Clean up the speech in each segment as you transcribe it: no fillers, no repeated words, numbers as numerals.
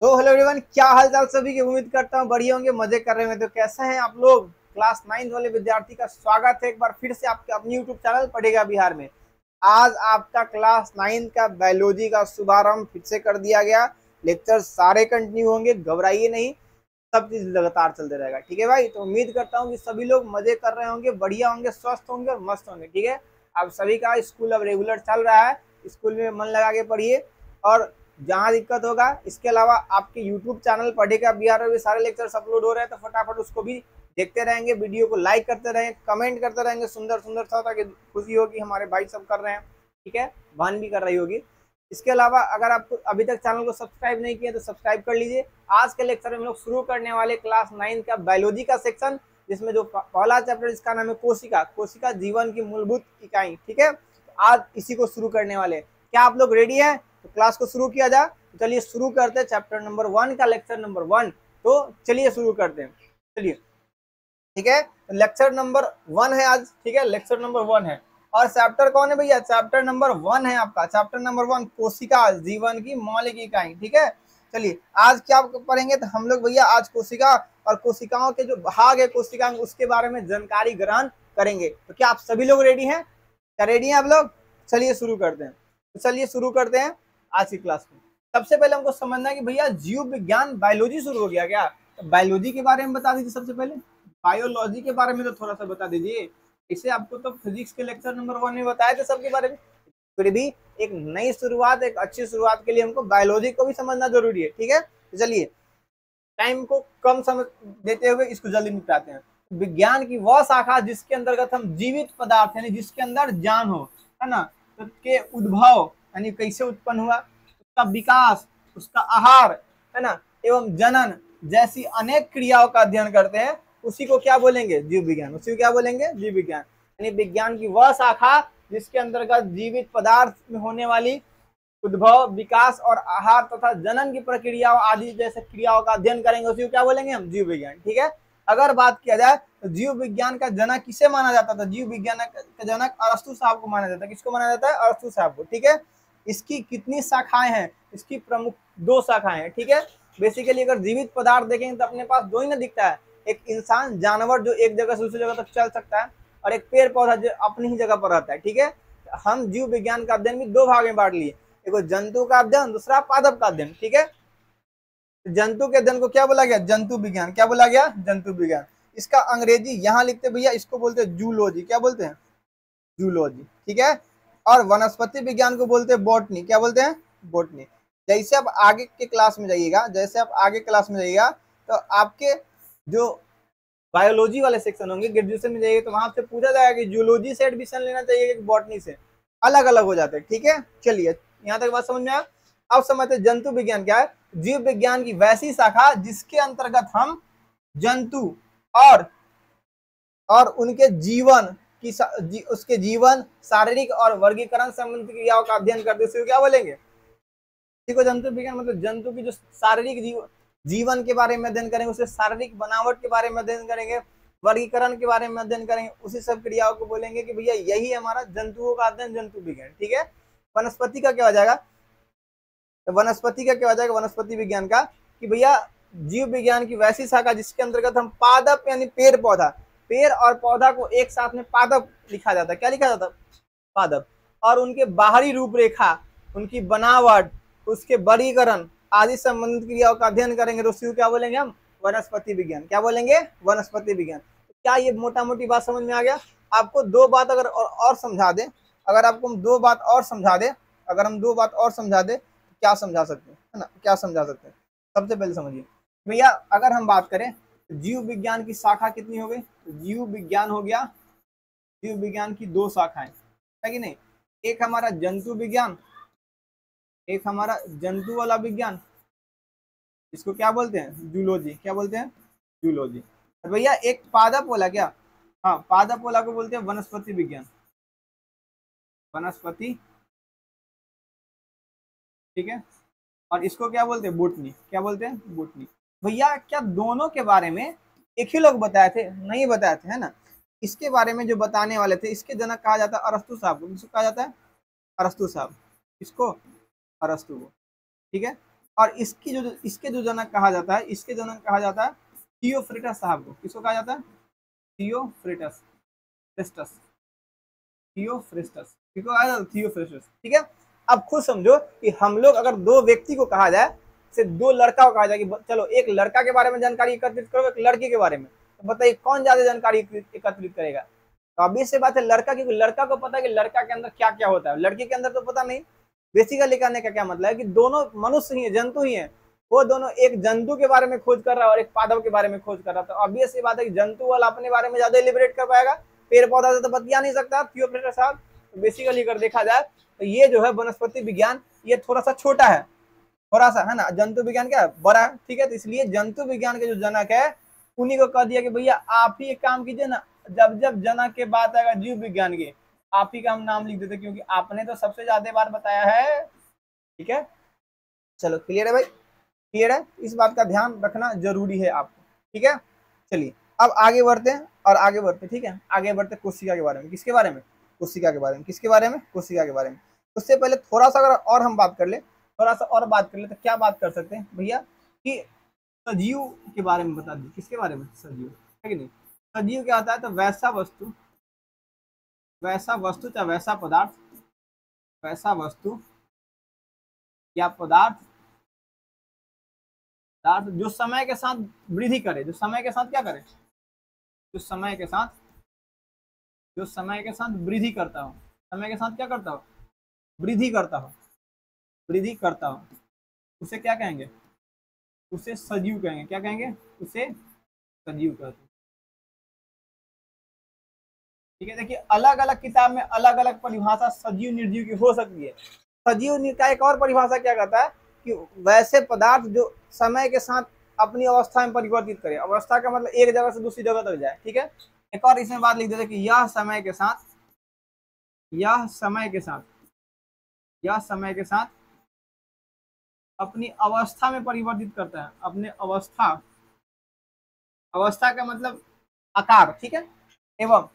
तो hello everyone, क्या हाल चाल सभी की। उम्मीद करता हूँ बढ़िया होंगे, मजे कर रहे होंगे। तो कैसे हैं आप लोग। क्लास 9 वाले विद्यार्थी का स्वागत है एक बार फिर से आपके अपने यूट्यूब चैनल पढ़ेगा बिहार में। आज आपका क्लास 9 का बायोलॉजी का शुभारंभ फिर से कर दिया गया। लेक्चर सारे कंटिन्यू होंगे, घबराइए नहीं, सब चीज लगातार चलते रहेगा। ठीक है भाई। तो उम्मीद करता हूँ कि सभी लोग मजे कर रहे होंगे, बढ़िया होंगे, स्वस्थ होंगे और मस्त होंगे। ठीक है। अब सभी का स्कूल अब रेगुलर चल रहा है, स्कूल में मन लगा के पढ़िए। और जहाँ दिक्कत होगा, इसके अलावा आपके यूट्यूब चैनल पढ़ेगा बिहार में भी सारे लेक्चर्स अपलोड हो रहे हैं, तो फटाफट उसको भी देखते रहेंगे, वीडियो को लाइक करते रहेंगे, कमेंट करते रहेंगे सुंदर सुंदर सा, ताकि खुशी होगी हमारे भाई सब कर रहे हैं। ठीक है, बहन भी कर रही होगी। इसके अलावा अगर आप अभी तक चैनल को सब्सक्राइब नहीं किया तो सब्सक्राइब कर लीजिए। आज के लेक्चर में हम लोग शुरू करने वाले क्लास 9 का बायोलॉजी का सेक्शन, जिसमें जो पहला चैप्टर जिसका नाम है कोशिका, कोशिका जीवन की मूलभूत इकाई। ठीक है, तो आज इसी को शुरू करने वाले। क्या आप लोग रेडी हैं? तो क्लास को शुरू किया जाए। तो चलिए शुरू करते हैं चैप्टर नंबर 1 का, लेक्चर नंबर 1। तो चलिए शुरू करते हैं। चलिए, ठीक है। तो लेक्चर नंबर 1 है आज। ठीक है, लेक्चर नंबर 1 है। और चैप्टर कौन है भैया? चैप्टर नंबर 1 है आपका। चैप्टर नंबर 1 कोशिका जीवन की मौलिक इकाई। ठीक है। चलिए, आज क्या पढ़ेंगे? तो हम लोग भैया आज कोशिका और कोशिकाओं के जो भाग है कोशिका में, उसके बारे में जानकारी ग्रहण करेंगे। तो क्या आप सभी लोग रेडी हैं? क्या रेडी हैं आप लोग? चलिए शुरू करते हैं। तो चलिए शुरू करते हैं आज की क्लास में। सबसे पहले हमको समझना है कि भैया जीव विज्ञान बायोलॉजी शुरू हो गया क्या? तो बायोलॉजी के बारे में बता दीजिए सबसे पहले। बायोलॉजी के बारे में तो थोड़ा सा बता दीजिए। इसे आपको तो फिजिक्स के लेक्चर नंबर 1 में बताए थे सबके बारे में। फिर भी एक नई शुरुआत, एक अच्छी शुरुआत के लिए हमको बायोलॉजी को भी समझना जरूरी है। ठीक है, तो चलिए टाइम को कम समय देते हुए इसको जल्दी निपटाते हैं। विज्ञान की वह शाखा जिसके अंतर्गत हम जीवित पदार्थ यानी जिसके अंदर जान हो, है ना, तो के उद्भव यानी कैसे उत्पन्न हुआ, उसका विकास, उसका आहार, है ना, एवं जनन जैसी अनेक क्रियाओं का अध्ययन करते हैं, उसी को क्या बोलेंगे? जीव विज्ञान। उसी को क्या बोलेंगे? जीव विज्ञान। यानी विज्ञान की वह शाखा जिसके अंतर्गत जीवित पदार्थ में होने वाली उद्भव, विकास और आहार तथा जनन की प्रक्रियाओं आदि जैसे क्रियाओं का अध्ययन करेंगे, उसी को क्या बोलेंगे हम? जीव विज्ञान। ठीक है। अगर बात किया जाए तो जीव विज्ञान का जनक किसे माना जाता था? जीव विज्ञान का जनक अरस्तु साहब को माना जाता है। किसको माना जाता है? अरस्तु साहब को। ठीक है। इसकी कितनी शाखाएं हैं? इसकी प्रमुख 2 शाखाएं हैं। ठीक है। बेसिकली अगर जीवित पदार्थ देखेंगे तो अपने पास 2 ही ना दिखता है, एक इंसान जानवर जो एक जगह से दूसरी जगह तक चल सकता है, और एक पेड़ पौधा जो अपनी ही जगह पर रहता है। ठीक है। हम जीव विज्ञान का अध्ययन भी 2 भाग में बांट लिए, एक जंतु का अध्ययन, दूसरा पादप का अध्ययन। ठीक है। जंतु के अध्ययन को क्या बोला गया? जंतु विज्ञान। क्या बोला गया? जंतु विज्ञान। इसका अंग्रेजी यहाँ लिखते भैया, इसको बोलते हैं जूलॉजी। क्या बोलते हैं? जूलॉजी। ठीक है। और वनस्पति विज्ञान को बोलते हैं बॉटनी। क्या बोलते हैं? बॉटनी। जैसे आप आगे के क्लास में जाइएगा, जैसे आप आगे क्लास में जाइएगा, तो आपके जो बायोलॉजी वाले सेक्शन होंगे, ग्रेजुएशन में जाइए तो वहां से पूछा जाएगा कि जूलॉजी से एडमिशन लेना चाहिए कि बॉटनी से। अलग अलग हो जाते हैं। ठीक है। चलिए, यहाँ तक बात समझ में आया। अब समझते हैं जंतु विज्ञान क्या है। जीव विज्ञान की वैसी शाखा जिसके अंतर्गत हम जंतु और उनके जीवन की उसके जीवन, शारीरिक और वर्गीकरण संबंधी क्रियाओं का अध्ययन करते हैं, क्या बोलेंगे? ठीक है। जंतु विज्ञान मतलब जंतु की जो शारीरिक जीवन के बारे में अध्ययन करेंगे, उसके शारीरिक बनावट के बारे में अध्ययन करेंगे, वर्गीकरण के बारे में अध्ययन करेंगे, उसी सब क्रियाओं को बोलेंगे कि भैया यही हमारा जंतुओं का अध्ययन, जंतु विज्ञान। ठीक है। वनस्पति का क्या हो जाएगा? तो वनस्पति का क्या हो जाएगा? वनस्पति विज्ञान का कि भैया जीव विज्ञान की वैसी शाखा जिसके अंतर्गत हम पादप यानी पेड़ पौधा, पेड़ और पौधा को एक साथ में पादप लिखा जाता है। क्या लिखा जाता है? पादप। और उनके बाहरी रूपरेखा, उनकी बनावट, उसके वर्गीकरण आदि संबंधित क्रियाओं का अध्ययन करेंगे, तो उसी को क्या बोलेंगे हम? वनस्पति विज्ञान। क्या बोलेंगे? वनस्पति विज्ञान। क्या ये मोटा मोटी बात समझ में आ गया? आपको 2 बात अगर और समझा दें, अगर आपको हम 2 बात और समझा दें, अगर हम 2 बात और समझा दें, क्या समझा सकते हैं, है ना? क्या समझा सकते हैं? सबसे पहले समझिए भैया, अगर हम बात करें जीव विज्ञान की शाखा कितनी हो गई? जीव विज्ञान हो गया, जीव विज्ञान की 2 शाखाएं है कि नहीं? एक हमारा जंतु विज्ञान, एक हमारा जंतु वाला विज्ञान, इसको क्या बोलते हैं? जूलॉजी। क्या बोलते हैं? जूलॉजी। और भैया एक पादप वाला, क्या? हाँ, पादप वाला को बोलते हैं वनस्पति विज्ञान, वनस्पति। ठीक है। और इसको क्या बोलते हैं? बॉटनी। क्या बोलते हैं? बॉटनी। भैया क्या दोनों के बारे में एक ही लोग बताए थे? नहीं बताए थे, है ना। इसके बारे में जो बताने वाले थे, इसके जनक कहा जाता है अरस्तु साहब को। किसको कहा जाता है? अरस्तु साहब। इसको? अरस्तु को। ठीक है। और इसके जो जनक कहा जाता है, इसके जनक कहा जाता है थियोफ्रिटस साहब को। किसको कहा जाता है? थियोफ्रिटस, फ्रिस्टस, थियोफ्रिस्टस, किसको कहा जाता है? थियोफ्रिस्टस। ठीक है, अब खुद समझो कि हम लोग अगर दो व्यक्ति को कहा जाए, से दो लड़का को कहा जाए कि चलो एक लड़का के बारे में जानकारी एकत्रित करो, एक लड़की के बारे में, तो बताइए कौन ज्यादा जानकारी एकत्रित करेगा? तो अभी से बात है लड़का, क्योंकि लड़का को पता है कि लड़का के अंदर क्या क्या होता है, लड़की के अंदर तो पता नहीं। बेसिकली कहने का क्या मतलब है कि दोनों मनुष्य ही है, जंतु ही है, वो दोनों एक जंतु के बारे में खोज कर रहा है और एक पादप के बारे में खोज कर रहा है। तो ऑब्वियस सी बात है कि जंतु वाला अपने बारे में ज्यादा एलिबरेट कर पाएगा, पेड़ पौधा से तो बतिया नहीं सकता थियोफ्रिटस साहब। तो बेसिकली अगर देखा जाए तो ये जो है वनस्पति विज्ञान, ये थोड़ा सा छोटा है, थोड़ा सा है ना। जंतु विज्ञान क्या है? बड़ा है। ठीक है, तो इसलिए जंतु विज्ञान के जो जनक है उन्हीं को कह दिया कि भैया आप ही एक काम कीजिए ना, जब जब जनक के बात आएगा जीव विज्ञान के, आप ही का हम नाम लिख देते, क्योंकि आपने तो सबसे ज्यादा बार बताया है। ठीक है, चलो क्लियर है भाई, क्लियर है, इस बात का ध्यान रखना जरूरी है आपको। ठीक है, चलिए अब आगे बढ़ते हैं और आगे बढ़ते, ठीक है, आगे बढ़ते कोशिका के बारे में। किसके बारे में? कोशिका के बारे में। किसके बारे में? कोशिका के बारे में। उससे पहले थोड़ा सा अगर और हम बात कर ले, थोड़ा सा और बात कर ले, तो क्या बात कर सकते हैं भैया कि सजीव के बारे में बता दी। किसके बारे में? सजीव, है कि नहीं? सजीव क्या होता है? तो वैसा वस्तु, वैसा वस्तु चाहे वैसा पदार्थ, वैसा वस्तु या पदार्थ जो समय के साथ वृद्धि करे, जो समय के साथ क्या करे, जो समय के साथ, जो समय के साथ वृद्धि करता हो, समय के साथ क्या करता हो? वृद्धि करता हो, वृद्धि करता हो, उसे क्या कहेंगे? उसे सजीव कहेंगे। क्या कहेंगे? उसे सजीव कहते हैं। ठीक है, देखिए अलग अलग किताब में अलग अलग परिभाषा सजीव निर्जीव की हो सकती है। सजीव का एक और परिभाषा क्या कहता है कि वैसे पदार्थ जो समय के साथ अपनी अवस्था में परिवर्तित करे। अवस्था का मतलब एक जगह से दूसरी जगह तक जाए। ठीक है, एक और इसमें बात लिख देते कि यह समय के साथ, यह समय के साथ, यह समय के साथ अपनी अवस्था में परिवर्तित करता है। अपने अवस्था, अवस्था का मतलब आकार, ठीक है, एवं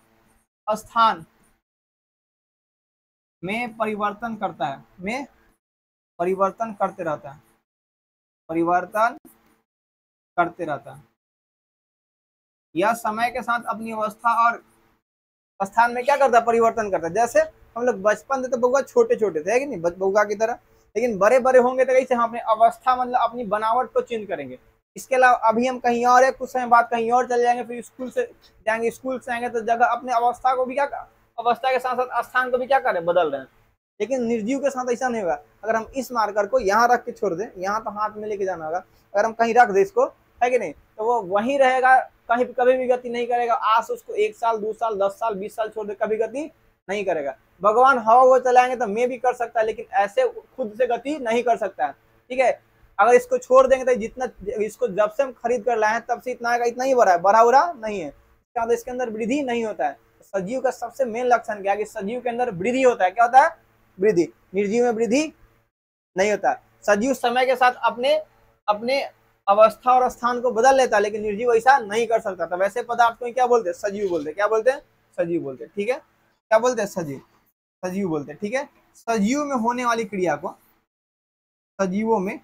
स्थान में परिवर्तन करता है, में परिवर्तन करते रहता है, परिवर्तन करते रहता है। यह समय के साथ अपनी अवस्था और स्थान में क्या करता है? परिवर्तन करता है। जैसे हम लोग बचपन में तो बउआ छोटे छोटे थे, है कि नहीं, बउआ की तरह, लेकिन बड़े बड़े होंगे तो कैसे हम अपनी अवस्था मतलब अपनी बनावट को चेंज करेंगे। इसके अलावा अभी हम कहीं और है, कुछ समय बाद कहीं और चले जाएंगे, फिर स्कूल से जाएंगे, स्कूल से आएंगे तो जगह अपने अवस्था को भी क्या, अवस्था के साथ साथ स्थान को भी क्या करें? बदल रहे हैं। लेकिन निर्जीव के साथ ऐसा नहीं होगा। अगर हम इस मार्कर को यहाँ रख के छोड़ दें, यहाँ तो हाथ में लेके जाना होगा, अगर हम कहीं रख दें इसको, है कि नहीं, तो वो वहीं रहेगा, कहीं कभी भी गति नहीं करेगा। आज उसको 1 साल 2 साल 10 साल 20 साल छोड़ दे, कभी गति नहीं करेगा। भगवान हवा वो चलाएंगे तो मैं भी कर सकता है, लेकिन ऐसे खुद से गति नहीं कर सकता है। ठीक है, अगर इसको छोड़ देंगे तो जितना, इसको जब से हम खरीद कर लाए हैं तब से इतना इतना ही बढ़ा है, बढ़ा उड़ा नहीं है, इसके अंदर वृद्धि नहीं होता है। सजीव का सबसे मेन लक्षण क्या है कि सजीव के अंदर वृद्धि होता है। क्या होता है? वृद्धि। निर्जीव में वृद्धि नहीं होता। सजीव समय के साथ अपने अपने अवस्था और स्थान को बदल लेता है, लेकिन निर्जीव ऐसा नहीं कर सकता था। वैसे पदार्थ को क्या बोलते हैं? सजीव बोलते हैं। क्या बोलते हैं? सजीव बोलते हैं। ठीक है, क्या बोलते हैं? सजीव, सजीव बोलते हैं। ठीक है, सजीव में होने वाली क्रिया को, सजीवों में,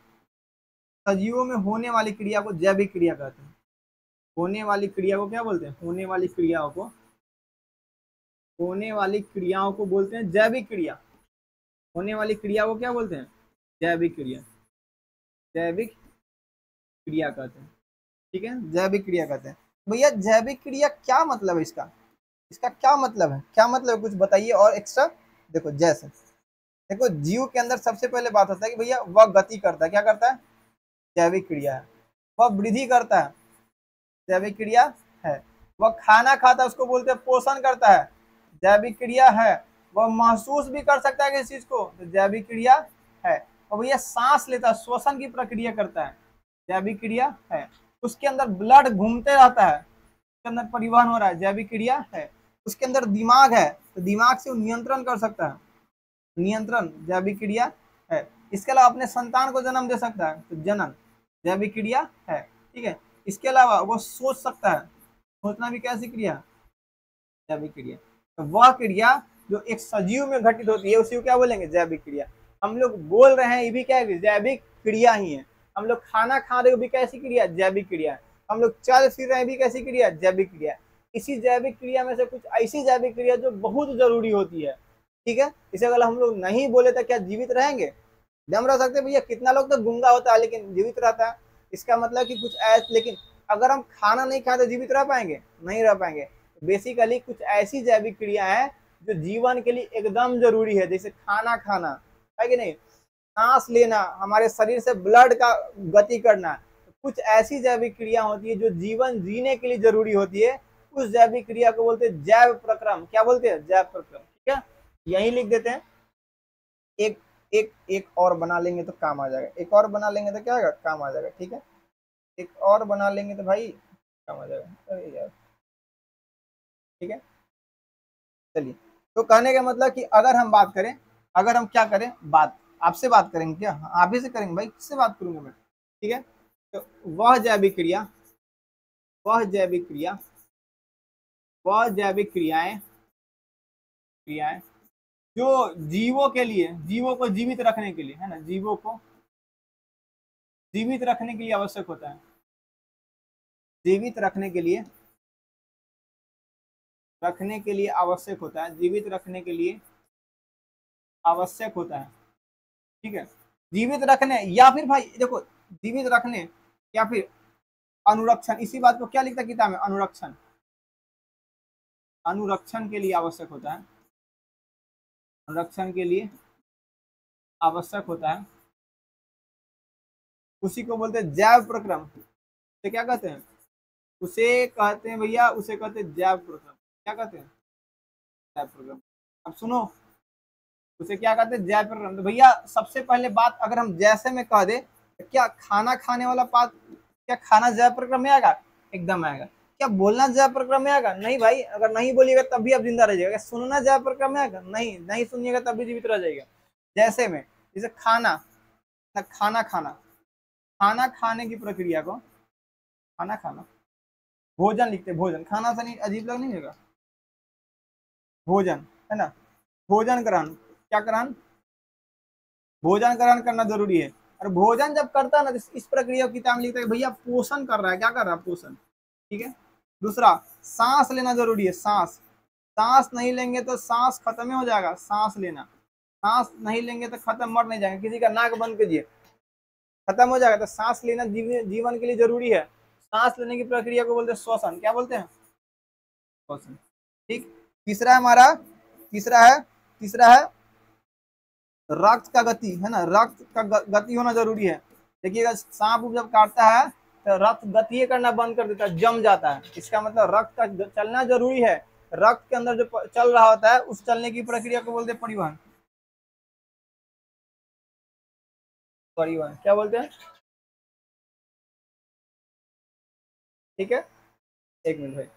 सजीवों में होने वाली क्रिया को जैविक क्रिया कहते हैं। होने वाली क्रिया को क्या बोलते हैं? होने वाली क्रियाओं को, होने वाली क्रियाओं को बोलते हैं जैविक क्रिया। होने वाली क्रिया को क्या बोलते हैं? जैविक क्रिया, जैविक क्रिया कहते हैं। ठीक है, जैविक क्रिया कहते हैं। भैया जैविक क्रिया क्या मतलब है इसका? इसका क्या मतलब है? क्या मतलब है? कुछ बताइए और एक्स्ट्रा। देखो जैसे, देखो जीव के अंदर सबसे पहले बात होता है कि भैया वह गति करता है। क्या करता है? जैविक क्रिया है। वह वृद्धि करता है, जैविक क्रिया है। वह खाना खाता है, उसको बोलते हैं पोषण करता है, जैविक क्रिया है। वह महसूस भी कर सकता है किसी चीज को, तो जैविक क्रिया है। और भैया सांस लेता है, श्वसन की प्रक्रिया करता है, जैविक क्रिया है। उसके अंदर ब्लड घूमते रहता है, उसके अंदर परिवहन हो रहा है, जैविक क्रिया है। उसके अंदर दिमाग है, तो दिमाग से वो नियंत्रण कर सकता है, नियंत्रण, जैविक क्रिया है। इसके अलावा अपने संतान को जन्म दे सकता है, तो जनन, जैविक क्रिया है। ठीक है, इसके अलावा वो सोच सकता है, सोचना भी कैसी क्रिया? जैविक क्रिया। तो वह क्रिया जो एक सजीव में घटित होती है उसी को क्या बोलेंगे? जैविक क्रिया। हम लोग बोल रहे हैं ये भी क्या है? जैविक क्रिया ही है। हम लोग खाना खा रहे हो भी कैसी क्रिया, जैविक क्रिया है। हम लोग चल फिर रहे हैं भी कैसी क्रिया, जैविक क्रिया। इसी जैविक क्रिया में से कुछ ऐसी जैविक क्रिया जो बहुत जरूरी होती है, ठीक है। इसे अगर हम लोग नहीं बोले तो क्या जीवित रहेंगे, दम रह सकते भैया। कितना लोग तो गूंगा होता है लेकिन जीवित रहता है। इसका मतलब कि कुछ ऐसे, लेकिन अगर हम खाना नहीं खाए तो जीवित रह पाएंगे, नहीं रह पाएंगे। बेसिकली कुछ ऐसी जैविक क्रिया है जो जीवन के लिए एकदम जरूरी है, जैसे खाना खाना है कि नहीं, सांस लेना, हमारे शरीर से ब्लड का गति करना। कुछ ऐसी जैविक क्रिया होती है जो जीवन जीने के लिए जरूरी होती है। उस जैविक क्रिया को बोलते हैं जैव प्रक्रम। क्या बोलते हैं, जैव प्रक्रम, ठीक है। यही लिख देते हैं। एक एक एक और बना लेंगे तो काम आ जाएगा, एक और बना लेंगे तो क्या होगा, काम आ जाएगा, ठीक है। एक और बना लेंगे तो भाई काम आ जाएगा, अरे यार, ठीक है। चलिए, तो कहने का मतलब कि अगर हम बात करें, अगर हम क्या करें, बात आपसे बात करेंगे क्या, आप ही से करेंगे भाई, किससे बात करूंगा मैं, ठीक है। तो वह जैविक क्रिया, वह जैविक क्रिया, वह जैविक क्रियाएं क्रियाएं जो जीवों के लिए, जीवों को जीवित रखने के लिए, है ना, जीवों को जीवित रखने के लिए आवश्यक होता है, जीवित रखने के लिए, रखने के लिए आवश्यक होता है, जीवित रखने के लिए आवश्यक होता है, ठीक है। जीवित रखने या फिर भाई देखो, जीवित रखने या फिर अनुरक्षण, इसी बात को क्या लिखता है किताब में, अनुरक्षण, अनुरक्षण के लिए आवश्यक होता है, अनुरक्षण के लिए आवश्यक होता है, उसी को बोलते हैं जैव प्रक्रम। तो क्या कहते हैं, उसे कहते हैं भैया, उसे कहते हैं जैव प्रक्रम। क्या कहते हैं, जैव प्रक्रम। अब सुनो, उसे क्या कहते हैं, जैव प्रक्रम। तो भैया सबसे पहले बात अगर हम जैसे में कह दे, तो क्या खाना खाने वाला बात, क्या खाना जैव प्रक्रम में आएगा, एकदम आएगा। क्या बोलना जैव प्रक्रम में आएगा, नहीं भाई। अगर नहीं बोलिएगा तब भी आप जिंदा रह जाएगा। सुनना जैव प्रक्रम में आएगा, नहीं, नहीं सुनिएगा तब भी जीवित रह जाएगा। जैसे में, जैसे खाना, खाना खाना, खाना खाने की प्रक्रिया को, खाना खाना, भोजन लिखते, भोजन, खाना सा नहीं, अजीब लग नहीं होगा, भोजन, है ना, भोजन ग्रहण, क्या ग्रहण, भोजन ग्रहण करना जरूरी है। और भोजन जब करता है ना, इस प्रक्रिया की किताब में लिखता है भैया पोषण कर रहा है, क्या कर रहा है, पोषण, ठीक है। दूसरा, सांस लेना जरूरी है, सांस, सांस नहीं लेंगे तो सांस खत्म हो जाएगा, सांस लेना, सांस नहीं लेंगे तो खत्म, मर नहीं जाएंगे। किसी का नाक बंद कीजिए, खत्म हो जाएगा। तो सांस लेना जीवन के लिए जरूरी है। सांस लेने की प्रक्रिया को बोलते हैं श्वसन, क्या बोलते हैं, श्वसन, ठीक। तीसरा है हमारा, तीसरा है रक्त का गति, है ना, रक्त का गति होना जरूरी है। देखिएगा सांप जब काटता है तो रक्त गति करना बंद कर देता है, जम जाता है। इसका मतलब रक्त का चलना जरूरी है। रक्त के अंदर जो चल रहा होता है उस चलने की प्रक्रिया को बोलते हैं परिवहन, परिवहन, क्या बोलते हैं, ठीक है। एक मिनट भाई,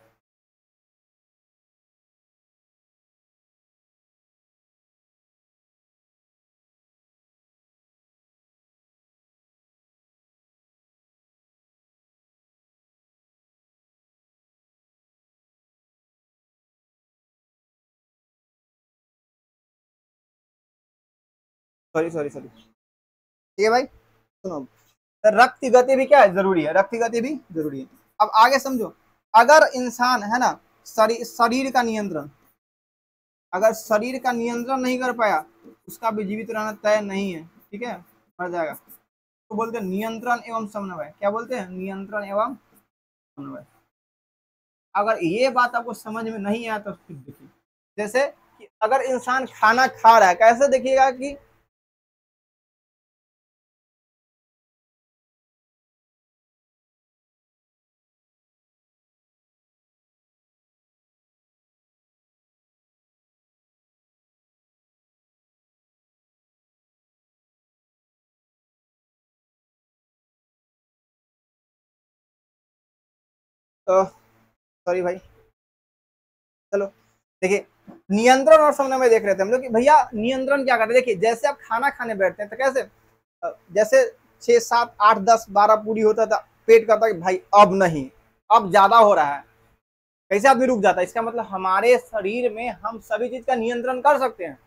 सॉरी सॉरी सॉरी, ठीक है भाई, सुनो। तो रक्त की गति भी क्या है, जरूरी है, रक्त की गति भी जरूरी है। अब आगे समझो, अगर इंसान, है ना, शरीर का नियंत्रण, अगर शरीर का नियंत्रण नहीं कर पाया, उसका भी जीवित रहना तय नहीं है, ठीक है, मर जाएगा। तो बोलते हैं नियंत्रण एवं समन्वय, क्या बोलते हैं, नियंत्रण एवं समन्वय। अगर ये बात आपको समझ में नहीं आया तो फिर देखिए, जैसे कि अगर इंसान खाना खा रहा है, कैसे देखिएगा कि तो सॉरी भाई, चलो देखिए, नियंत्रण और समन्वय देख रहे थे हम लोग कि भैया नियंत्रण क्या करते हैं। देखिए जैसे आप खाना खाने बैठते हैं तो कैसे, जैसे 6 7 8 10 12 पूरी होता था, पेट करता कि भाई अब नहीं, अब ज्यादा हो रहा है, कैसे आदमी रुक जाता है। इसका मतलब हमारे शरीर में हम सभी चीज का नियंत्रण कर सकते हैं,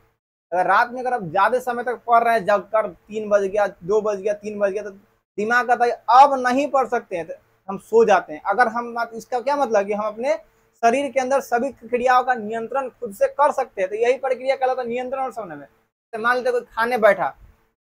अगर रात में अगर आप ज्यादा समय तक पढ़ रहे हैं, जग कर 3 बज गया, 2 बज गया, 3 बज गया, तो दिमाग कहता है अब नहीं पढ़ सकते हैं, तो हम सो जाते हैं। अगर हम, इसका क्या मतलब कि हम अपने शरीर के अंदर सभी क्रियाओं का नियंत्रण खुद से कर सकते हैं, तो यही प्रक्रिया कहलाता है नियंत्रण और समन्वय में। मान लीजिए कोई खाने बैठा,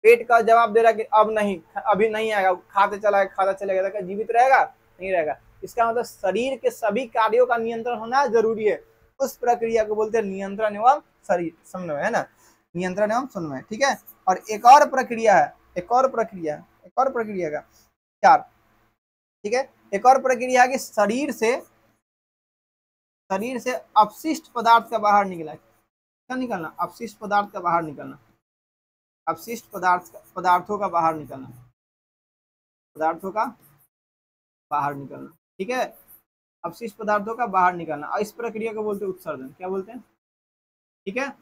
पेट का जवाब दे रहा है कि अब नहीं, अभी नहीं आएगा, खाते चला है, खाता चलेगा, क्या जीवित रहेगा? नहीं रहेगा। इसका मतलब शरीर के सभी कार्यों का नियंत्रण होना जरूरी है। उस प्रक्रिया को बोलते हैं नियंत्रण एवं शरीर समन्वय, है ना, नियंत्रण एवं समन्वय। ठीक है। और एक और प्रक्रिया है, एक और प्रक्रिया का 4। ठीक है। एक और प्रक्रिया है कि शरीर से अपशिष्ट पदार्थ का बाहर निकला, क्या निकलना? अपशिष्ट पदार्थ का बाहर निकलना, अपशिष्ट पदार्थों का बाहर निकलना, पदार्थों का बाहर निकलना। ठीक है। अपशिष्ट पदार्थों का बाहर निकलना, और इस प्रक्रिया को बोलते हैं उत्सर्जन। क्या बोलते हैं? ठीक है।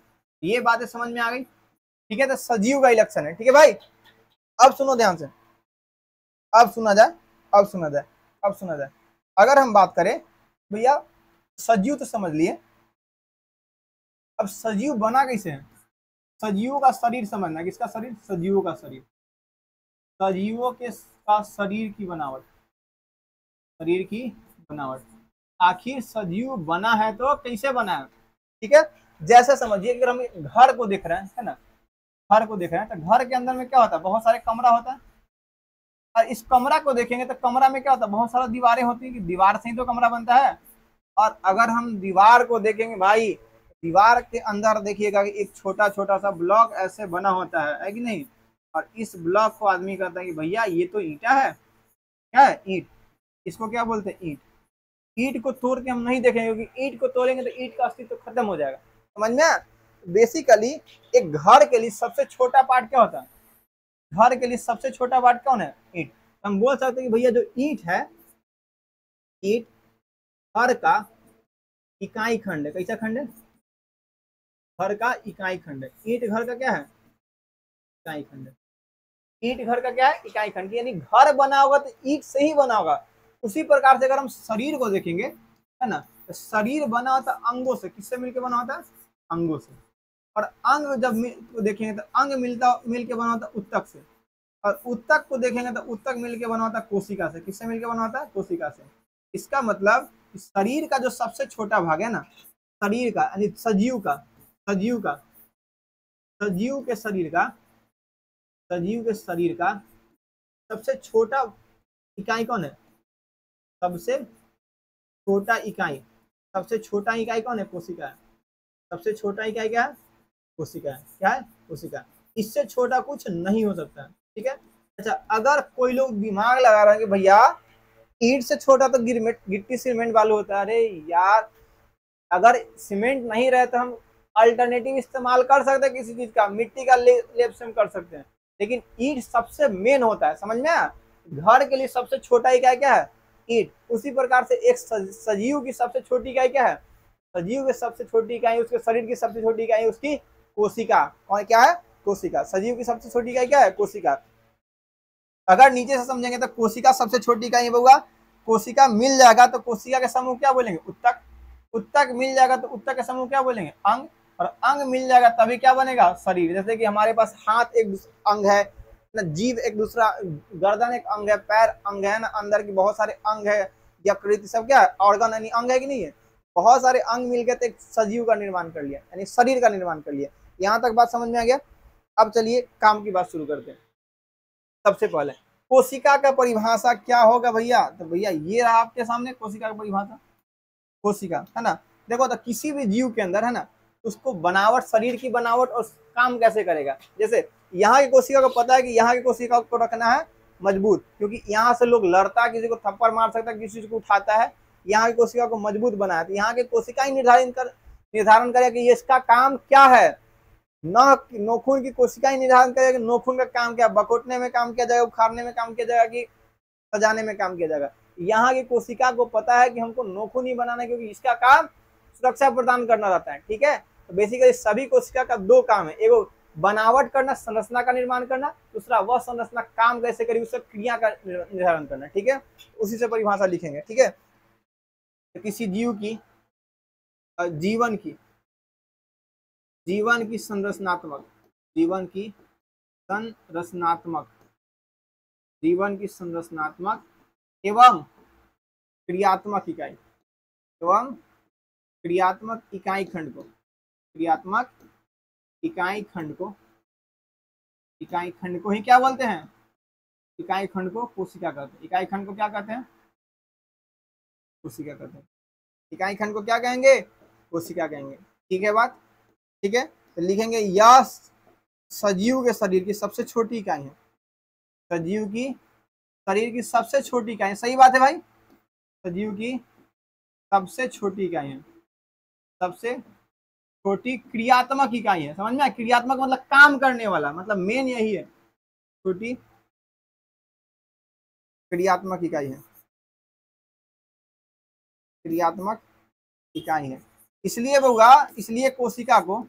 ये बातें समझ में आ गई? ठीक है। तो सजीव का इलेक्शन है। ठीक है भाई, अब सुनो ध्यान से, अब सुना जाए, अब सुना जाए, अब सुना जाए। अगर हम बात करें भैया, सजीव तो समझ लिए, अब सजीव बना कैसे है? सजीवों का शरीर समझना। किसका शरीर? सजीवों का शरीर, सजीवों के का शरीर की बनावट, शरीर की बनावट। आखिर सजीव बना है तो कैसे बना है? ठीक है। जैसे समझिए अगर हम घर को देख रहे हैं, है ना, घर को देख रहे हैं, तो घर के अंदर में क्या होता है? बहुत सारे कमरा होता है। और इस कमरा को देखेंगे तो कमरा में क्या होता है? बहुत सारा दीवारें होती है, कि दीवार से ही तो कमरा बनता है। और अगर हम दीवार को देखेंगे भाई, दीवार के अंदर देखिएगा कि एक छोटा छोटा सा ब्लॉक ऐसे बना होता है कि नहीं? और इस ब्लॉक को आदमी कहता है कि भैया ये तो ईंटा है। क्या है? ईंट। इसको क्या बोलते हैं? ईंट। ईंट को तोड़ के हम नहीं देखेंगे, क्योंकि ईंट को तोड़ेंगे तो ईंट का अस्तित्व खत्म हो जाएगा। समझ में? बेसिकली एक घर के लिए सबसे छोटा पार्ट क्या होता है? घर के लिए सबसे छोटा पार्ट कौन है? ईंट। हम बोल सकते हैं कि भैया जो ईंट है, ईंट घर का इकाई खंड है। कैसा खंड है? घर का इकाई खंड है। ईंट घर का क्या है? इकाई खंड है। ईंट घर का क्या है? इकाई खंड। यानी घर बना होगा तो ईंट से ही बना होगा। उसी प्रकार से अगर हम शरीर को देखेंगे, है ना, तो शरीर बना होता अंगों से। किससे मिलकर बना होता है? अंगों से। और अंग जब देखेंगे तो अंग मिलके बना होता उत्तक से। और उत्तक को देखेंगे तो उत्तक मिलके बना होता कोशिका से। किससे मिलके बना होता है? कोशिका से। इसका मतलब शरीर का जो सबसे छोटा भाग है ना, शरीर का यानी सजीव का सजीव के शरीर का सजीव के शरीर का सबसे छोटा इकाई कौन है? सबसे छोटा इकाई, सबसे छोटा इकाई कौन है? कोशिका है। सबसे छोटा इकाई क्या है? कोशिका है। क्या है? कोशिका। इससे छोटा कुछ नहीं हो सकता है। ठीक है। अच्छा, अगर कोई लोग दिमाग लगा रहे हैं कि भैया ईंट से छोटा तो गिट्टी सीमेंट बालू होता है, अरे यार, अगर सीमेंट नहीं रहे तो हम अल्टरनेटिव इस्तेमाल कर सकते हैं किसी चीज का, मिट्टी का लेप से हम कर सकते हैं। लेकिन ईंट सबसे मेन होता है। समझ में आया? घर के लिए सबसे छोटा इकाई क्या है? ईंट। उसी प्रकार से एक सजीव की सबसे छोटी इकाई क्या है? सजीव की सबसे छोटी इकाई, उसके शरीर की सबसे छोटी इकाई उसकी कोशिका। कौन? क्या है? कोशिका। सजीव की सबसे छोटी इकाई क्या है? कोशिका। अगर नीचे से समझेंगे तो कोशिका सबसे छोटी इकाई होगा। कोशिका मिल जाएगा तो कोशिका के समूह क्या बोलेंगे? उत्तक। उत्तक मिल जाएगा तो उत्तक के समूह क्या बोलेंगे? अंग। और अंग मिल जाएगा तभी क्या बनेगा? शरीर। जैसे कि हमारे पास हाथ एक अंग है ना, जीभ एक दूसरा, गर्दन एक अंग है, पैर अंग है ना, अंदर की बहुत सारे अंग है, यकृत, सब क्या है? ऑर्गन यानी अंग है कि नहीं है? बहुत सारे अंग मिलकर तो एक सजीव का निर्माण कर लिया, यानी शरीर का निर्माण कर लिया। यहाँ तक बात समझ में आ गया? अब चलिए काम की बात शुरू करते हैं। सबसे पहले कोशिका का परिभाषा क्या होगा भैया? तो भैया ये रहा आपके सामने कोशिका का परिभाषा। कोशिका, है ना, देखो तो किसी भी जीव के अंदर, है ना, उसको बनावट, शरीर की बनावट और काम कैसे करेगा। जैसे यहाँ की कोशिका को पता है कि यहाँ की कोशिका को रखना है मजबूत, क्योंकि यहाँ से लोग लड़ता है, किसी को थप्पड़ मार सकता है, किसी को उठाता है। यहाँ की कोशिका को मजबूत बनाया, तो यहाँ की कोशिका ही निर्धारण करे कि ये इसका काम क्या है। नाखून की कोशिका ही निर्धारण करेगा कि नाखून का काम क्या, बकोटने में काम किया जाएगा, उखाड़ने में काम किया जाएगा, कि सजाने में काम किया जाएगा। यहाँ की कोशिका को पता है कि हमको नाखून ही बनाना है, क्योंकि इसका काम सुरक्षा प्रदान करना रहता है। ठीक है। तो बेसिकली सभी कोशिका का दो काम है, एगो बनावट करना, संरचना का निर्माण करना, दूसरा वह संरचना काम कैसे करेगी, उससे क्रिया का निर्धारण करना। ठीक है। उसी से परिभाषा लिखेंगे। ठीक है। तो किसी जीव की जीवन की जीवन की संरचनात्मक, जीवन की संरचनात्मक, जीवन की संरचनात्मक एवं क्रियात्मक इकाई, एवं क्रियात्मक इकाई खंड को, क्रियात्मक इकाई खंड को, इकाई खंड को ही क्या बोलते हैं? इकाई खंड को कोशिका कहते हैं। इकाई खंड को क्या कहते हैं? कोशिका कहते हैं। इकाई खंड को क्या कहेंगे? कोशिका कहेंगे। ठीक है बात? ठीक है, तो लिखेंगे यह सजीव के शरीर की सबसे छोटी इकाई है। सजीव की शरीर की सबसे छोटी इकाई, सही बात है भाई, सजीव की सबसे छोटी इकाई है, सबसे छोटी क्रियात्मक इकाई है। समझ में आया? क्रियात्मक मतलब काम करने वाला, मतलब मेन यही है, छोटी क्रियात्मक इकाई है, क्रियात्मक इकाई है। इसलिए होगा, इसलिए कोशिका को,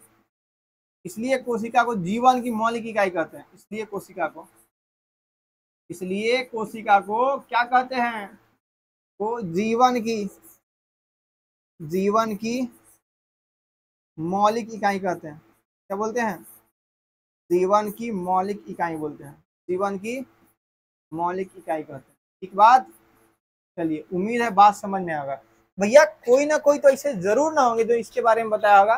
इसलिए कोशिका को जीवन की मौलिक इकाई कहते हैं। इसलिए कोशिका को, इसलिए कोशिका को क्या कहते हैं? वो जीवन की, जीवन की मौलिक इकाई कहते हैं। क्या बोलते हैं? जीवन की मौलिक इकाई बोलते हैं, जीवन की मौलिक इकाई कहते हैं। ठीक बात? चलिए, उम्मीद है बात समझ में आएगा। भैया कोई ना कोई तो ऐसे जरूर ना होंगे जो इसके बारे में बताया होगा।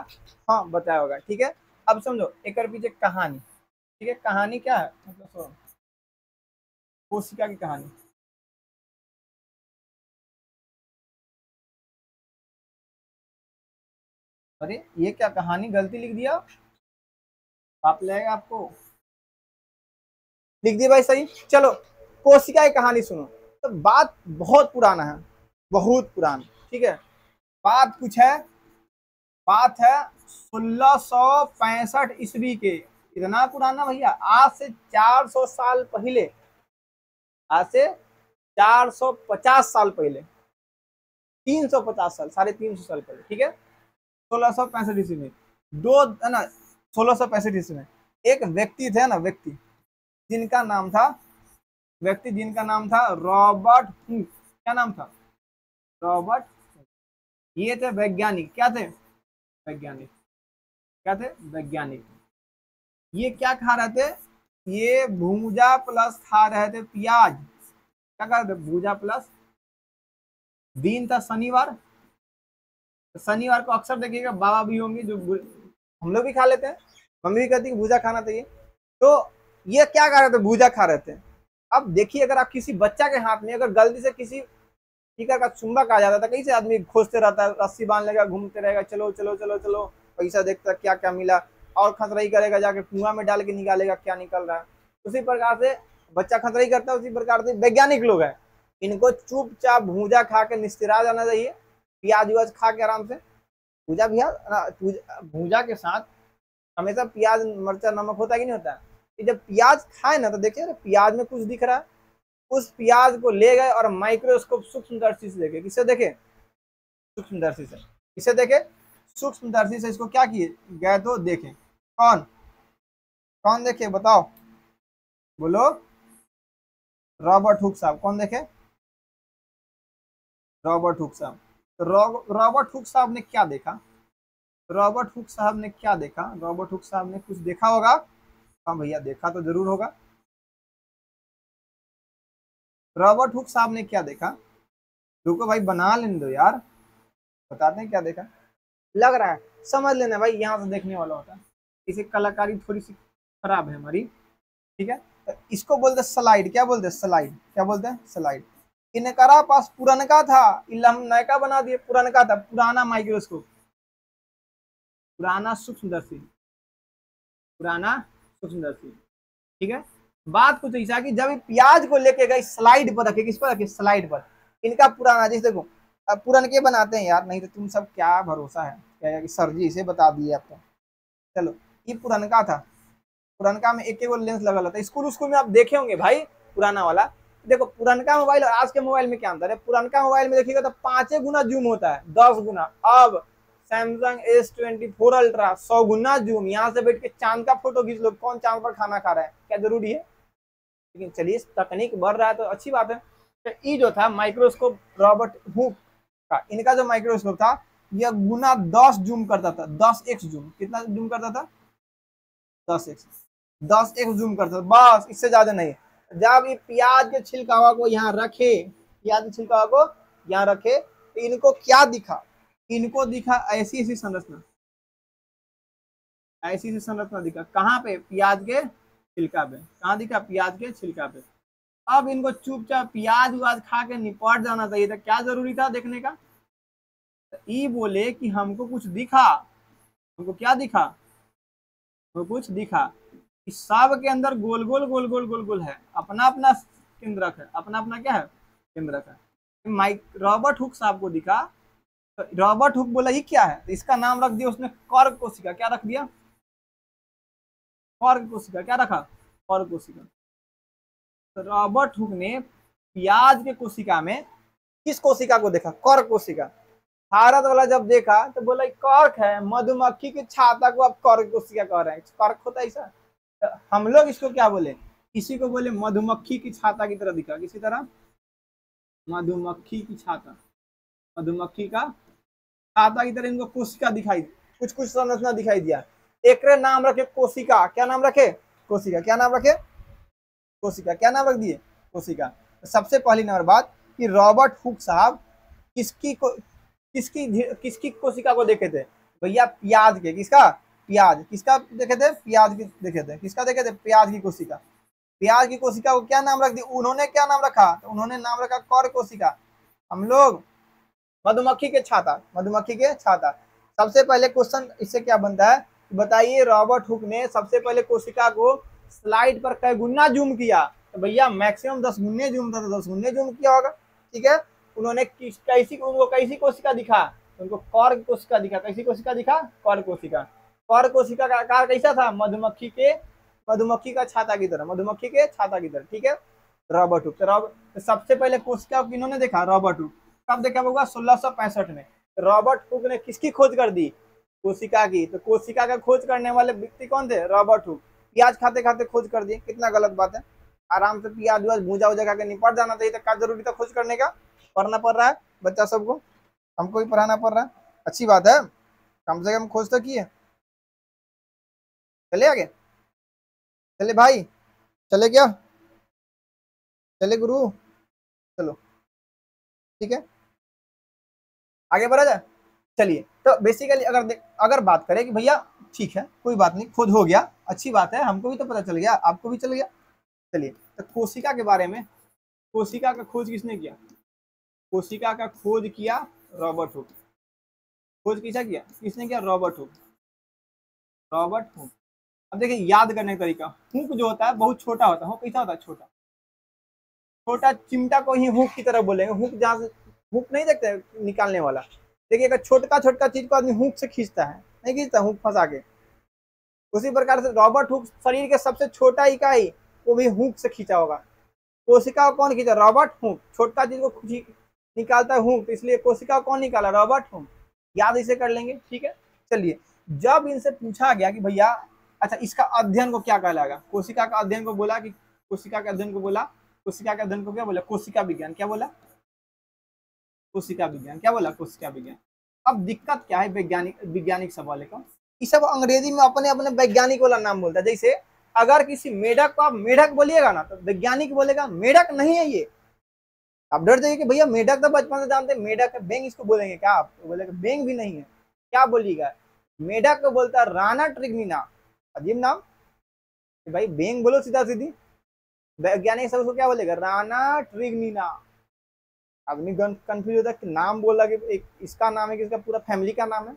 हाँ बताया होगा। ठीक है, अब समझो एक और पीछे कहानी। ठीक है, कहानी क्या है? मतलब कोशिका की कहानी। अरे ये क्या कहानी गलती लिख दिया? पाप लगेगा आपको। लिख दिया भाई सही। चलो कोशिका की कहानी सुनो। तो बात बहुत पुराना है, बहुत पुराना। ठीक है, बात कुछ है, बात है 1665 ईस्वी के। इतना पुराना भैया, आज से 400 साल पहले, आज से 450 साल पहले, 350 साल, 350 साल पहले। ठीक है, 1665 ईस्वी में दो है ना, 1665 ईस्वी में एक व्यक्ति थे ना, व्यक्ति जिनका नाम था, व्यक्ति जिनका नाम था रॉबर्ट हुक। क्या नाम था? रॉबर्ट। ये थे वैज्ञानिक। क्या थे? वैज्ञानिक। क्या थे? वैज्ञानिक। ये क्या खा रहे थे? ये भूजा प्लस खा रहे थे प्याज। क्या खा रहे थे? भूजा प्लस। दिन था शनिवार, शनिवार को अक्सर देखिएगा बाबा भी होंगे जो, हम लोग भी खा लेते हैं, मम्मी भी कहती है भूजा खाना चाहिए। तो ये क्या खा रहे थे? भूजा खा रहे थे। अब देखिए, अगर आप किसी बच्चा के हाथ में अगर गलती से किसी टीका का चुंबक आ जाता था, कैसे आदमी खोजते रहता है, रस्सी बांध लेगा, घूमते रहेगा, चलो चलो चलो चलो, पैसा देखता क्या क्या मिला, और खतराई करेगा, जाके कुआं में डाल के निकालेगा क्या निकल रहा है। उसी प्रकार से बच्चा खतराई करता है, उसी प्रकार से वैज्ञानिक लोग हैं, इनको चुपचाप भूजा खा के निस्तिरा जाना चाहिए, प्याज व्याज खा के आराम से। भूजा भी भूजा के साथ हमेशा प्याज मिर्चा नमक होता है कि नहीं होता है? जब प्याज खाए ना तो देखिए प्याज में कुछ दिख रहा है, उस प्याज को ले गए और माइक्रोस्कोप सूक्ष्मदर्शी से देखे। किससे देखे? सूक्ष्मदर्शी से। किसे देखे? सूक्ष्मदर्शी से इसको क्या किए गए? तो देखे। कौन कौन देखे बताओ, बोलो। रॉबर्ट हुक साहब। कौन देखे? रॉबर्ट हुक साहब। तो रॉबर्ट हुक साहब ने क्या देखा? रॉबर्ट हुक साहब ने क्या देखा? रॉबर्ट हुक साहब ने कुछ देखा होगा। हाँ भैया देखा तो जरूर होगा। रॉबर्ट हुक साहब ने क्या देखा? रुको भाई बना लेने दो यार, बताते हैं क्या देखा। लग रहा है समझ लेना भाई, यहाँ से देखने वाला होता है। इसे कलाकारी थोड़ी सी खराब है हमारी। ठीक है, तो इसको बोलते स्लाइड। क्या बोलते? स्लाइड। क्या बोलते हैं? स्लाइड। इनकरा पास पुरानका था, इला हम नयका बना दिए। पुरानका था, पुराना माइक्रोस्कोप, पुराना सूक्ष्मदर्शी, पुराना सूक्ष्मदर्शी। ठीक है, बात कुछ ऐसा कि जब प्याज को लेके गए स्लाइड पर रखे, किस पर रखे? स्लाइड पर। इनका पुराना, जैसे देखो अब पुरनके बनाते हैं यार, नहीं तो तुम सब क्या भरोसा है क्या कि सर जी इसे बता दिए आपको। चलो ये पुरनका था, पुरनका में एक लेंस लगा था। स्कूल स्कूल में आप देखे होंगे भाई पुराना वाला। देखो पुरनका मोबाइल और आज के मोबाइल में क्या अंतर है? पुरनका मोबाइल में देखिएगा तो 5 गुना जूम होता है, 10 गुना। अब सैमसंग S24 अल्ट्रा 100 गुना जूम। यहाँ से बैठ के चांद का फोटो खींच लो। कौन चांद पर खाना खा रहा है? क्या जरूरी है? लेकिन चलिए तकनीक बढ़ रहा है तो अच्छी बात है। तो ये जो था माइक्रोस्कोप रॉबर्ट हुक का, इनका जो माइक्रोस्कोप था यह गुना 10 जूम करता था, 10x जूम, कितना जूम करता था, 10x, 10x जूम करता था, बस इससे ज्यादा नहीं। जब ये प्याज के छिलकावा को यहाँ रखे, प्याज के छिलकावा को यहाँ रखे, तो इनको क्या दिखा, इनको दिखा ऐसी ऐसी संरचना, ऐसी ऐसी संरचना दिखा, कहाँ पे, प्याज के छिलका पे, कहाँ दिखा, प्याज के छिलका पे। अब इनको चुपचाप प्याज व्याज खा के निपट जाना चाहिए था, क्या जरूरी था देखने का। ई बोले कि हमको कुछ दिखा, हमको क्या दिखा, हमको कुछ दिखा, इस सब के अंदर गोल गोल गोल गोल गोल गोल है, अपना अपना केंद्रक है, अपना अपना क्या है, केंद्रक है। माइक रॉबर्ट हुक साहब को दिखा, तो रॉबर्ट हुक बोला ये क्या है, तो इसका नाम रख दिया उसने कर्क कोशिका, क्या रख दिया, कर्क कोशिका, क्या रखा, कर्क कोशिका। तो रॉबर्ट हुक ने प्याज के कोशिका में किस कोशिका को देखा, कर्क कोशिका। भारत वाला जब देखा तो बोला कर्क है, मधुमक्खी के छाता को आप कर्क कोशिका कह रहे हैं, कर्क होता है ऐसा। तो हम लोग इसको क्या बोले, किसी को बोले मधुमक्खी की छाता की तरह दिखा, किसी तरह, मधुमक्खी की छाता, मधुमक्खी का छाता की तरह इनको कोशिका दिखाई, कुछ कुछ संरचना दिखाई दिया। एक नाम रखे कोशिका, क्या नाम रखे, कोशिका, क्या नाम रखे, कोशिका, क्या नाम रख दिए, कोशिका। तो सबसे पहली नंबर बात कि रॉबर्ट हुक साहब किसकी किसकी कोशिका को देखे थे, भैया प्याज के, किसका, प्याज, किसका देखे थे, प्याज की देखे थे, किसका देखे थे, प्याज की कोशिका। प्याज की कोशिका को क्या नाम रख दिया, उन्होंने क्या नाम रखा, तो उन्होंने नाम रखा कर्क कोशिका। हम लोग मधुमक्खी के छाता, मधुमक्खी के छाता। सबसे पहले क्वेश्चन इससे क्या बनता है, बताइए रॉबर्ट हुक ने सबसे पहले कोशिका को स्लाइड पर कई गुना जूम किया, तो भैया मैक्सिमम 10 गुने जूम था, तो 10 गुने जूम किया होगा, ठीक है। उन्होंने उनको कैसी कोशिका दिखा, उनको कर्क कोशिका दिखा, कैसी कोशिका दिखा, कर्क कोशिका। कर्क कोशिका का आकार कैसा था, मधुमक्खी का छाता की तरह, मधुमक्खी के छाता की तरह, ठीक है। रॉबर्ट हुक, तो सबसे पहले कोशिका किन्होंने देखा, रॉबर्ट हुक, कब देखा होगा, 1665 में। रॉबर्ट हुक ने किसकी खोज कर दी, कोशिका की। तो कोशिका का खोज करने वाले व्यक्ति कौन थे, रॉबर्ट हुक। प्याज खाते खाते खोज कर दिए, कितना गलत बात है, आराम से प्याज व्याज भूजा उजा के निपट जाना चाहिए था, क्या जरूरी था खोज करने का। पढ़ना पड़ रहा है बच्चा सबको, हमको भी पढ़ाना पड़ रहा है, अच्छी बात है, कम से कम खोज तो किए। चले आगे, चले भाई, चले क्या, चले गुरु, चलो ठीक है, आगे बढ़ा जाए। चलिए, तो बेसिकली अगर बात करें कि भैया ठीक है कोई बात नहीं, खोज हो गया, अच्छी बात है, हमको भी तो पता चल गया, आपको भी चल गया। चलिए, तो कोशिका के बारे में, कोशिका का खोज किसने किया, कोशिका का खोज किया रॉबर्ट हुक। खोज किसने किया, किसने किया, रॉबर्ट हुक, रॉबर्ट हुक। अब देखिए याद करने का तरीका, हुक जो होता है बहुत छोटा होता है, हुक कैसा होता है, छोटा छोटा चिमटा को ही हुक की तरह बोलेंगे। हुक जहाँ से, हुक नहीं देखते निकालने वाला, देखिए अगर छोटा छोटा चीज को आदमी हुक से खींचता है, नहीं खींचता हुक फंसा के, उसी प्रकार से रॉबर्ट हुक शरीर के सबसे छोटा इकाई वो भी हुक से खींचा होगा। कोशिका को कौन खींचा, रॉबर्ट हुक। छोटा चीज को निकालता है हुक, इसलिए कोशिका को कौन निकाला, रॉबर्ट हुक। याद इसे कर लेंगे, ठीक है। चलिए, जब इनसे पूछा गया कि भैया अच्छा इसका अध्ययन को क्या कहलाएगा, कोशिका का अध्ययन को बोला कि, कोशिका के अध्ययन को बोला, कोशिका के अध्ययन को क्या बोला, कोशिका विज्ञान, क्या बोला, कोशिका विज्ञान, क्या बोला, कोशिका विज्ञान। अब दिक्कत क्या है वैज्ञानिक सवाल का, ये सब अंग्रेजी में अपने अपने वैज्ञानिक वाला नाम बोलता है। जैसे अगर किसी मेढक को आप मेढक बोलिएगा ना, तो वैज्ञानिक बोलेगा मेढक नहीं है ये, आप डर जाइए कि भैया मेढक तो बचपन से जानते हैं मेढक है, बेंग इसको बोलेंगे क्या आप, तो बोलेगा बेंग भी नहीं है, क्या बोलिएगा, मेढक को बोलता है राना ट्रिग्मिना, अजीब नाम, भाई बेंग बोलो सीधा सीधी, वैज्ञानिक सब उसको क्या बोलेगा, राना ट्रिग्मिना। आदमी कंफ्यूज होता है कि नाम बोला कि एक इसका नाम है कि इसका पूरा फैमिली का नाम है।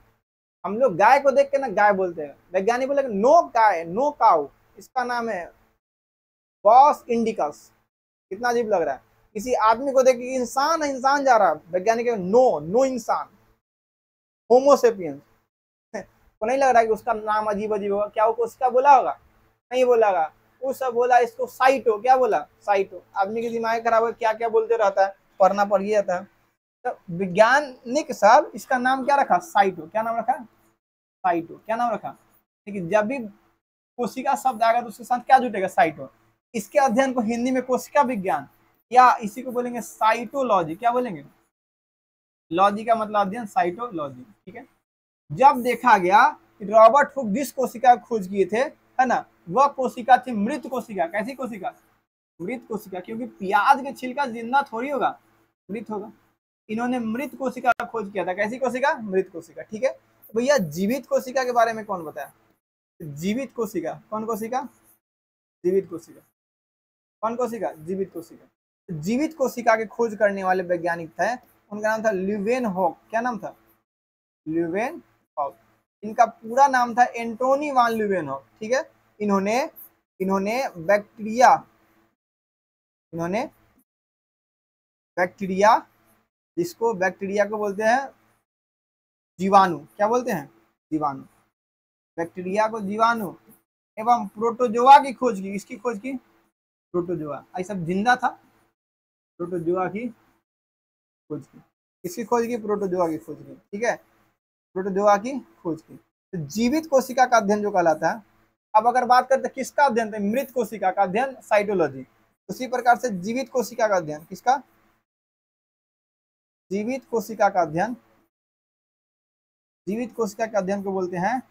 हम लोग गाय को देख के ना गाय बोलते हैं, वैज्ञानिक बोले नो गाय, नो काउ, इसका नाम है बॉस इंडिकस। कितना अजीब लग रहा है, किसी आदमी को देख के इंसान है, इंसान जा रहा है, वैज्ञानिक नो नो इंसान, होमोसेपियंस। को नहीं लग रहा है कि उसका नाम अजीब अजीब होगा, क्या वो उसका बोला होगा, नहीं बोला होगा, वो सब बोला इसको साइटो, क्या बोला, साइटो। आदमी की दिमाग खराब है, क्या क्या बोलते रहता है, पढ़ना पड़ गया था। तो वैज्ञानिक साहब इसका नाम क्या रखा, साइटो, क्या नाम रखा, साइटो, क्या नाम रखा। लेकिन जब भी कोशिका शब्द आएगा तो उसके साथ क्या जुटेगा, साइटो। इसके अध्ययन को हिंदी में कोशिका विज्ञान या इसी को बोलेंगे साइटोलॉजी, क्या बोलेंगे, लॉजी का मतलब अध्ययन, साइटोलॉजी, ठीक है। जब देखा गया कि रॉबर्ट हुक जिस कोशिका की खोज किए थे, है ना, वह कोशिका थी मृत कोशिका। कैसी कोशिका? मृत कोशिका, क्योंकि प्याज के छिलका जिंदा थोड़ी होगा, मृत होगा। इन्होंने मृत कोशिका का खोज किया था। कैसी कोशिका? मृत कोशिका, ठीक है। तो भैया जीवित कोशिका के बारे में कौन बताया? जीवित कोशिका, कौन कोशिका? जीवित कोशिका, कौन कोशिका? जीवित कोशिका। जीवित कोशिका के खोज करने वाले वैज्ञानिक थे, उनका नाम था ल्यूवेनहॉक। क्या नाम था? ल्यूवेनहॉक। इनका पूरा नाम था एंटोनी वान ल्यूवेनहॉक, ठीक है। इन्होंने इन्होंने बैक्टीरिया इन्होंने बैक्टीरिया, जिसको बैक्टीरिया को बोलते हैं जीवाणु, क्या बोलते हैं? जीवाणु। बैक्टीरिया को जीवाणु एवं प्रोटोजोआ की खोज की। इसकी खोज की? प्रोटोजोआ, ये सब जिंदा था। प्रोटोजोआ की खोज की। किसकी खोज की? प्रोटोजोआ की खोज की, ठीक है। प्रोटोजोआ की खोज की। तो जीवित कोशिका का अध्ययन जो कहलाता है। अब अगर बात करते हैं किसका अध्ययन? तो मृत कोशिका का अध्ययन, साइटोलॉजी। उसी प्रकार से जीवित कोशिका का अध्ययन, किसका? जीवित कोशिका का अध्ययन, जीवित कोशिका के अध्ययन को बोलते हैं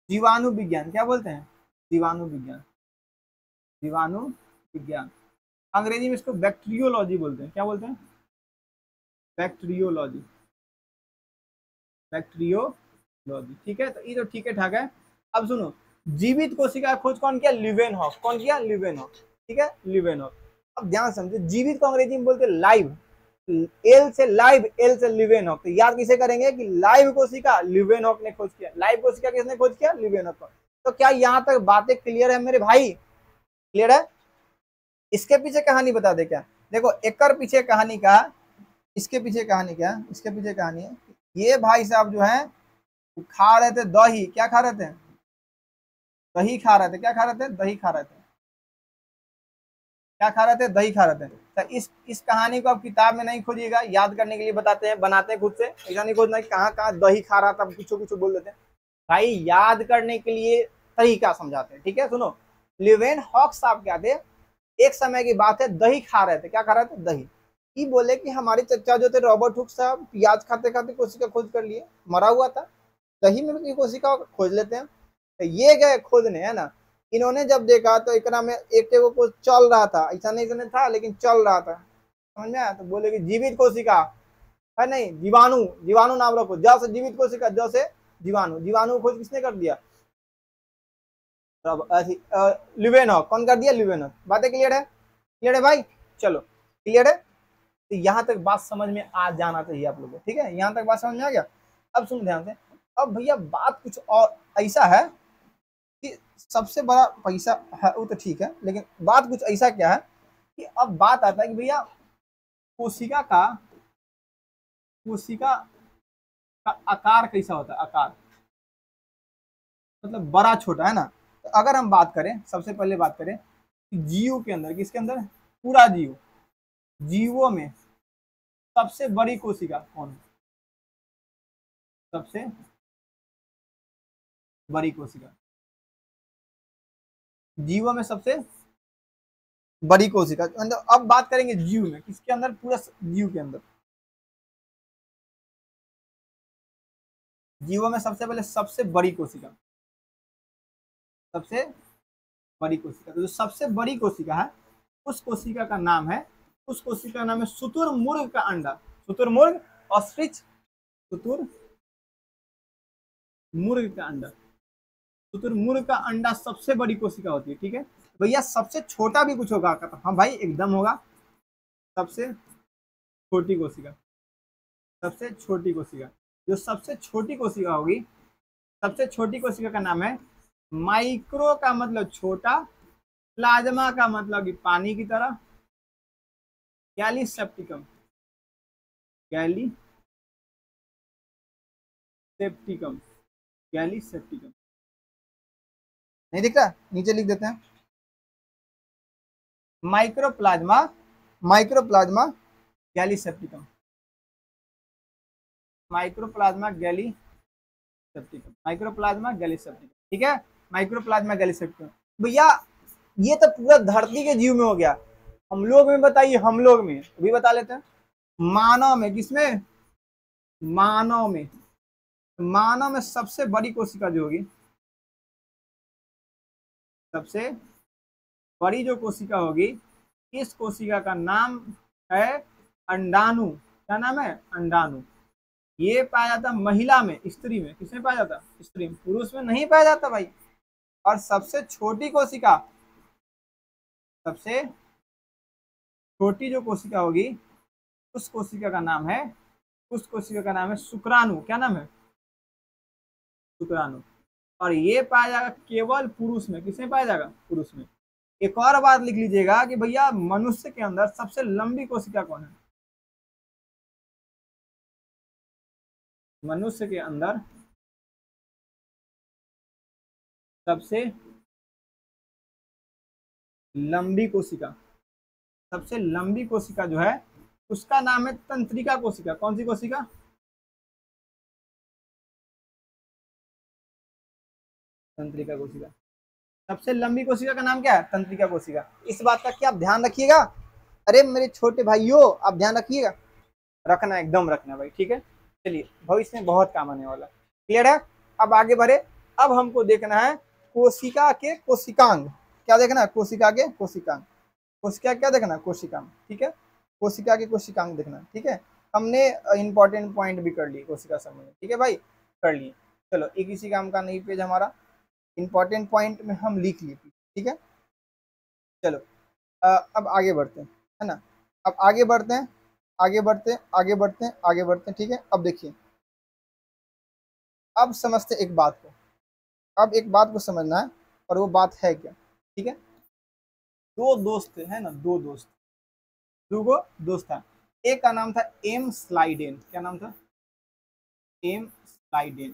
जीवाणु विज्ञान। क्या बोलते हैं? जीवाणु विज्ञान। जीवाणु विज्ञान, अंग्रेजी में इसको बैक्टीरियोलॉजी बोलते हैं। क्या बोलते हैं? बैक्टीरियोलॉजी, बैक्टीरियोलॉजी, ठीक है। तो ये तो ठीक है ठाक है। अब सुनो, जीवित कोशिका खोज कौन किया? ल्यूवेनहॉक। कौन किया? ल्यूवेनहॉक, ठीक है, ल्यूवेनहॉक। अब ध्यान समझे, जीवित को अंग्रेजी में बोलते हैं लाइव, एल से लाइव, एल से ल्यूवेनहॉक। तो याद किसे करेंगे कि लाइव कोशिका ल्यूवेनहॉक ने खोज किया। लाइव कोशिका किसने खोज किया? ल्यूवेनहॉक। तो क्या यहाँ तक बातें क्लियर है मेरे भाई? क्लियर है? इसके पीछे कहानी बता दे क्या? देखो, एकर पीछे कहानी का, इसके पीछे कहानी क्या? इसके पीछे कहानी है, ये भाई साहब जो है खा रहे थे दही। क्या खा रहे थे? दही खा रहे थे। क्या खा रहे थे? दही खा रहे थे। क्या खा रहे थे? दही खा रहे थे। तो इस कहानी को आप किताब में नहीं खोजिएगा, याद करने के लिए बताते हैं, बनाते हैं खुद से। ऐसा नहीं खोजना कि कहाँ कहाँ दही खा रहा था, कुछ कुछ बोल देते हैं भाई। याद करने के लिए तरीका समझाते हैं, ठीक है। सुनो, ल्यूवेनहॉक साहब क्या थे, एक समय की बात है, दही खा रहे थे। क्या खा रहे थे? दही। ये बोले कि हमारे चचा जो थे रॉबर्ट हुक साहब, प्याज खाते खाते कोशिका खोज कर लिए, मरा हुआ था, दही में भी कोशिका खोज लेते हैं। तो ये गए खोजने, है ना। इन्होंने जब देखा तो एकरा में एक को चल रहा था, ऐसा नहीं था लेकिन चल रहा था, समझ में आया। तो बोले कि जीवित कोशिका है, नहीं जीवाणु, जीवाणु नाम रखो, ज से जीवित कोशिका, ज से जीवाणु। जीवाणु खोज किसने कर दिया? ल्यूवेनहॉक। कौन कर दिया? ल्यूवेनहॉक। बातें क्लियर है? क्लियर है भाई? चलो, क्लियर है। तो यहाँ तक बात समझ में आ जाना चाहिए आप लोगों को, ठीक है। यहाँ तक बात समझ में आ गया। अब सुन ध्यान से। अब भैया बात कुछ और ऐसा है कि सबसे बड़ा पैसा है वो तो ठीक है, लेकिन बात कुछ ऐसा क्या है कि अब बात आता है कि भैया कोशिका का आकार कैसा होता है? आकार मतलब बड़ा छोटा, है ना। तो अगर हम बात करें, सबसे पहले बात करें जीव के अंदर, किसके अंदर? पूरा जीव, जीवों में सबसे बड़ी कोशिका कौन है? सबसे बड़ी कोशिका, जीवों में सबसे बड़ी कोशिका अंदर। अब बात करेंगे जीव में, किसके अंदर? पूरा जीव के अंदर। जीवों में सबसे पहले सबसे बड़ी कोशिका, सबसे बड़ी कोशिका। तो जो सबसे बड़ी कोशिका है, उस कोशिका का नाम है, उस कोशिका का नाम है शुतुरमुर्ग का अंडा। शुतुरमुर्ग, ऑस्ट्रिच, शुतुरमुर्ग का अंडा। शुतुरमुर्ग का अंडा सबसे बड़ी कोशिका होती है, ठीक है। भैया सबसे छोटा भी कुछ होगा? हाँ भाई एकदम होगा। सबसे छोटी कोशिका, सबसे छोटी कोशिका, जो सबसे छोटी कोशिका होगी, सबसे छोटी कोशिका का नाम है माइक्रो, का मतलब छोटा, प्लाज्मा का मतलब कि पानी की तरह, गैलीसेप्टिकम, गैलीसेप्टिकम, गैलीसेप्टिकम। नहीं दिख रहा? नीचे लिख देते हैं, mycoplasma, mycoplasma gallisepticum, mycoplasma gallisepticum, mycoplasma gallisepticum, ठीक है। Mycoplasma gallisepticum. भैया ये तो पूरा धरती के जीव में हो गया। हम लोग में बताइए, हम लोग में भी बता लेते हैं। मानव में, किसमें? मानव में। मानव में सबसे बड़ी कोशिका जो होगी, सबसे बड़ी जो कोशिका होगी, इस कोशिका का नाम है अंडाणु। क्या नाम है? अंडाणु। ये पाया जाता महिला में, स्त्री में। किसमें पाया जाता? स्त्री में। पुरुष में नहीं पाया जाता भाई। और सबसे छोटी कोशिका, सबसे छोटी जो कोशिका होगी, उस कोशिका का नाम है, उस कोशिका का नाम है शुक्राणु। क्या नाम है? शुक्राणु। और ये पाया जाएगा केवल पुरुष में। किसमें पाया जाएगा? पुरुष में। एक और बात लिख लीजिएगा कि भैया मनुष्य के अंदर सबसे लंबी कोशिका कौन है? मनुष्य के अंदर सबसे लंबी कोशिका, सबसे लंबी कोशिका जो है उसका नाम है तंत्रिका कोशिका। कौन सी कोशिका? तंत्रिका कोशिका। सबसे लंबी कोशिका का नाम क्या है? तंत्रिका कोशिका। इस बात का क्या आप ध्यान रखिएगा। अरे मेरे छोटे भाइयों, आप ध्यान रखिएगा। रखना, एकदम रखना भाई, ठीक है। चलिए, भविष्य में बहुत काम आने वाला। क्लियर है? अब आगे बढ़े। अब हमको देखना है कोशिका के कोशिकांग। क्या देखना है? कोशिका के कोशिकांग। कोशिका क्या देखना? कोशिकांग। ठीक है, कोशिका के कोशिकांग देखना। ठीक है, हमने इंपॉर्टेंट पॉइंट भी कर लिए कोशिका संबंधी। ठीक है भाई, कर लिए। चलो, एक इसी काम का नई पेज हमारा, इंपॉर्टेंट पॉइंट में हम लिख लिए। ठीक है, चलो अब आगे बढ़ते हैं, है ना। अब आगे बढ़ते हैं, आगे बढ़ते हैं, आगे बढ़ते हैं, आगे बढ़ते हैं। ठीक है, अब देखिए, अब समझते एक बात को। अब एक बात को समझना है, और वो बात है क्या? ठीक है, दो दोस्त थे, है ना, दो दोस्त, दो दोस्त था। एक का नाम था एम स्लाइडेन। क्या नाम था? एम स्लाइडेन।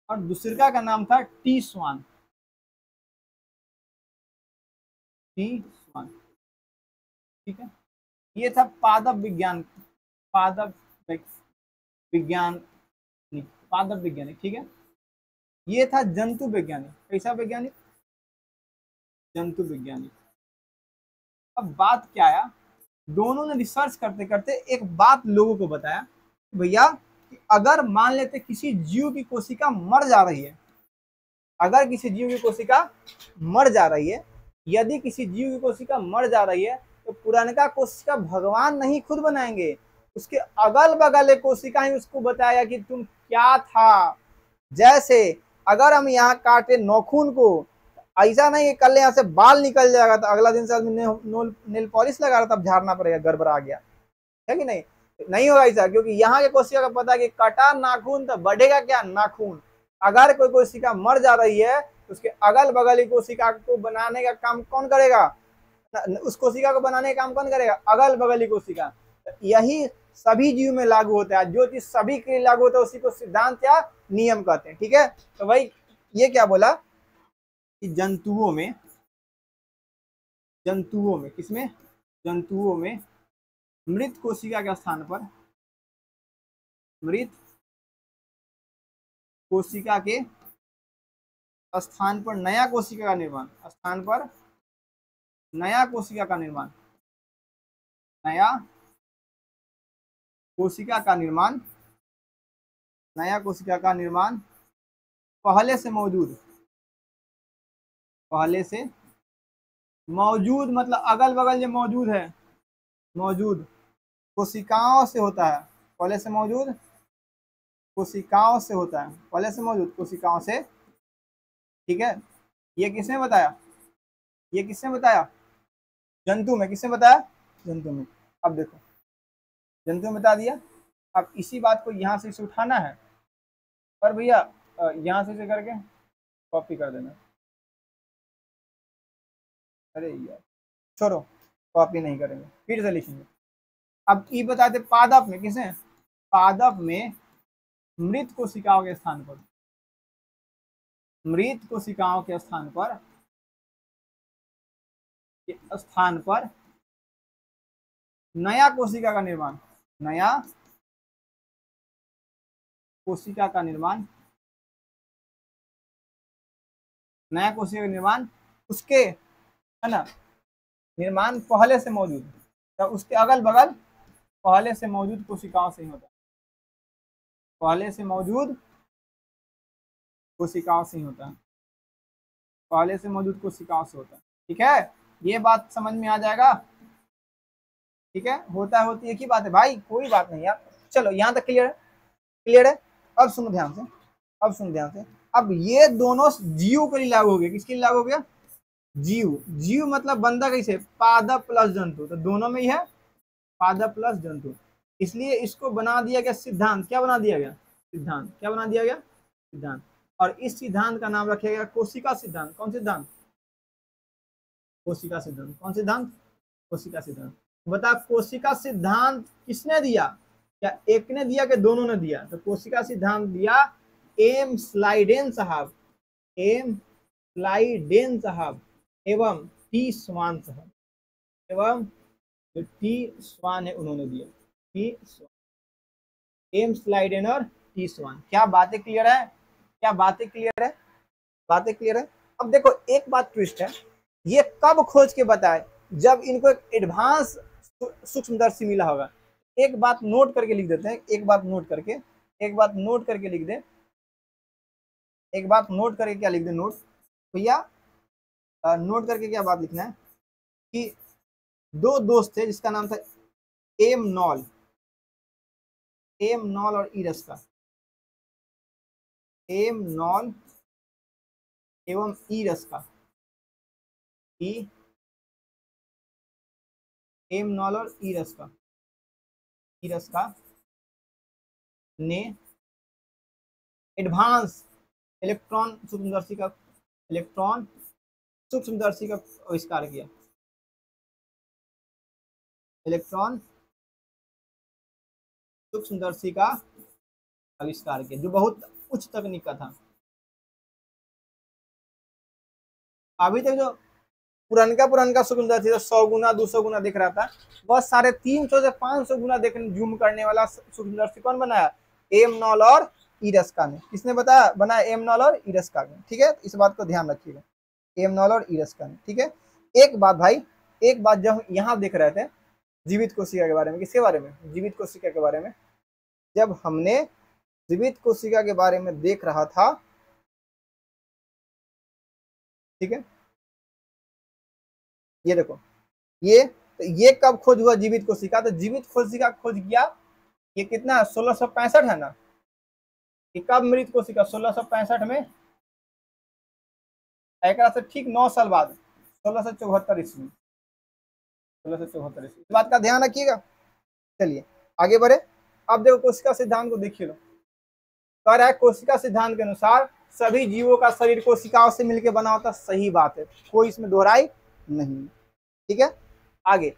और दूसरे का नाम था टी स्वान। टी स्वान। ठीक है, ये था पादप विज्ञान, पादप विज्ञान, पादप वैज्ञानिक। ठीक है, ये था जंतु वैज्ञानिक। कैसा वैज्ञानिक? जंतु वैज्ञानिक। अब बात क्या आया, दोनों ने रिसर्च करते करते एक बात लोगों को बताया, भैया कि अगर मान लेते किसी जीव की कोशिका मर जा रही है, अगर किसी जीव की कोशिका मर जा रही है, यदि किसी जीव की कोशिका मर जा रही है, तो पुरानका कोशिका भगवान नहीं खुद बनाएंगे, उसके अगल बगल एक कोशिका ही उसको बताया कि तुम क्या था। जैसे अगर हम यहाँ काटे नाखून को, ऐसा नहीं है कल यहाँ से बाल निकल जाएगा तो अगला दिन से आदमी नेल पॉलिश लगा रहा तब झाड़ना पड़ेगा, गड़बड़ा आ गया है कि नहीं? नहीं होगा ऐसा, क्योंकि यहाँ के कोशिका का पता है कि कटा नाखून तो बढ़ेगा क्या? नाखून। अगर कोई कोशिका मर जा रही है तो उसके अगल बगल की कोशिका को बनाने का काम कौन करेगा? उस कोशिका को बनाने का काम कौन करेगा? अगल बगल की कोशिका। यही सभी जीव में लागू होता है, जो चीज सभी के लिए लागू होता है उसी को सिद्धांत या नियम कहते हैं। ठीक है, तो भाई ये क्या बोला कि जंतुओं में, जंतुओं में, किसमें? जंतुओं में मृत कोशिका के स्थान पर, मृत कोशिका के स्थान पर नया कोशिका का निर्माण, स्थान पर नया कोशिका का निर्माण, नया कोशिका का निर्माण, नया कोशिका का निर्माण पहले से मौजूद, पहले से मौजूद मतलब अगल बगल जो मौजूद है, मौजूद कोशिकाओं से होता है। पहले से मौजूद कोशिकाओं से होता है, पहले से मौजूद कोशिकाओं से। ठीक है, ये किसने बताया? ये किसने बताया? जंतु में। किसने बताया? जंतु में। अब देखो, जंतु में बता दिया। अब इसी बात को यहाँ से इसे उठाना है, पर भैया यहाँ से करके कॉपी कर देना। अरे यार छोड़ो, कॉपी नहीं करेंगे, फिर से लिखेंगे। अब ये बताते पादप में, किसे? पादप में मृत कोशिकाओं के स्थान पर, मृत कोशिकाओं के स्थान पर, स्थान पर नया कोशिका का निर्माण, नया कोशिका का निर्माण, नया कोशिका का निर्माण, उसके, है ना, निर्माण पहले से मौजूद, तो उसके अगल बगल पहले से मौजूद कोशिकाओं से ही होता है, पहले से मौजूद कोशिकाओं से ही होता है, पहले से मौजूद कोशिकाओं से होता है। ठीक है, ये बात समझ में आ जाएगा। ठीक है, होता है, होती है, एक ही बात है भाई, कोई बात नहीं यार। चलो यहाँ तक क्लियर है, क्लियर है। अब सुनो ध्यान से, अब सुनो ध्यान से। अब ये दोनों जीव के लिए लागू हो गया, किसके लिए लागू हो गया? जीव। जीव मतलब बंदा कैसे? पादप प्लस जंतु, तो दोनों में ही है पादप प्लस जंतु, इसलिए इसको बना दिया गया सिद्धांत। क्या बना दिया गया? सिद्धांत। क्या बना दिया गया? सिद्धांत। और इस सिद्धांत का नाम रखा गया कोशिका सिद्धांत। कौन सिद्धांत? कोशिका सिद्धांत। कौन सिद्धांत? कोशिका सिद्धांत। बता, कोशिका सिद्धांत किसने दिया? क्या एक ने दिया कि दोनों ने दिया? तो कोशिका सिद्धांत दिया एम स्लाइडेन साहब, एम स्लाइडेन साहब एवं टी स्वान साहब, एवं जो टी स्वान है उन्होंने दिया, टी स्वान, एम स्लाइडेन और टी स्वान। क्या बातें क्लियर है? क्या बातें क्लियर है? बातें क्लियर है। अब देखो एक बात ट्विस्ट है, ये कब खोज के बताए? जब इनको एक एडवांस सूक्ष्मदर्शी मिला होगा। एक बात नोट करके लिख देते हैं, एक बात नोट करके, एक बात नोट करके लिख दे, एक बात नोट करके क्या लिख दे? नोट भैया, नोट करके क्या बात लिखना है कि दो दोस्त थे जिसका नाम था एम नॉल, एम नॉल और ईरस का, एम नॉल एवं ईरस का, एम नॉल और ईरस का, ईरस का ने एडवांस इलेक्ट्रॉन सूक्ष्मदर्शी का, इलेक्ट्रॉन सूक्ष्मदर्शी का आविष्कार किया, इलेक्ट्रॉन सूक्ष्मदर्शी का आविष्कार किया, जो बहुत उच्च तकनीक का था। अभी तक जो पुरनका सूक्ष्मदर्शी 100 गुना 200 गुना दिख रहा था, बस 350 से 500 गुना देखने जूम करने वाला सूक्ष्मदर्शी कौन बनाया? एम नॉल और ईरस्का ने। किसने बताया? बनाया एम नॉल और ईरस्का ने। ठीक है, इस बात को ध्यान रखिएगा, एम नॉल और ईरस्का ने। ठीक है, एक बात भाई, एक बात जब यहाँ देख रहे थे जीवित कोशिका के बारे में, किसके बारे में? जीवित कोशिका के बारे में। जब हमने जीवित कोशिका के बारे में देख रहा था, ठीक है, ये देखो, ये कब खोज हुआ जीवित कोशिका? तो जीवित कोशिका खोज किया, ये कितना 1665 है ना? ये कब मृत कोशिका? 1665 में, एक से ठीक 9 साल बाद 1674 ईस्वी, 1674 ईस्वी। इस बात का ध्यान रखिएगा। चलिए आगे बढ़े। अब देखो कोशिका सिद्धांत को देखिए लो, कह रहा है कोशिका सिद्धांत के अनुसार सभी जीवों का शरीर कोशिकाओं से मिलकर बना होता। सही बात है, कोई इसमें दोहराई नहीं। ठीक है, आगे,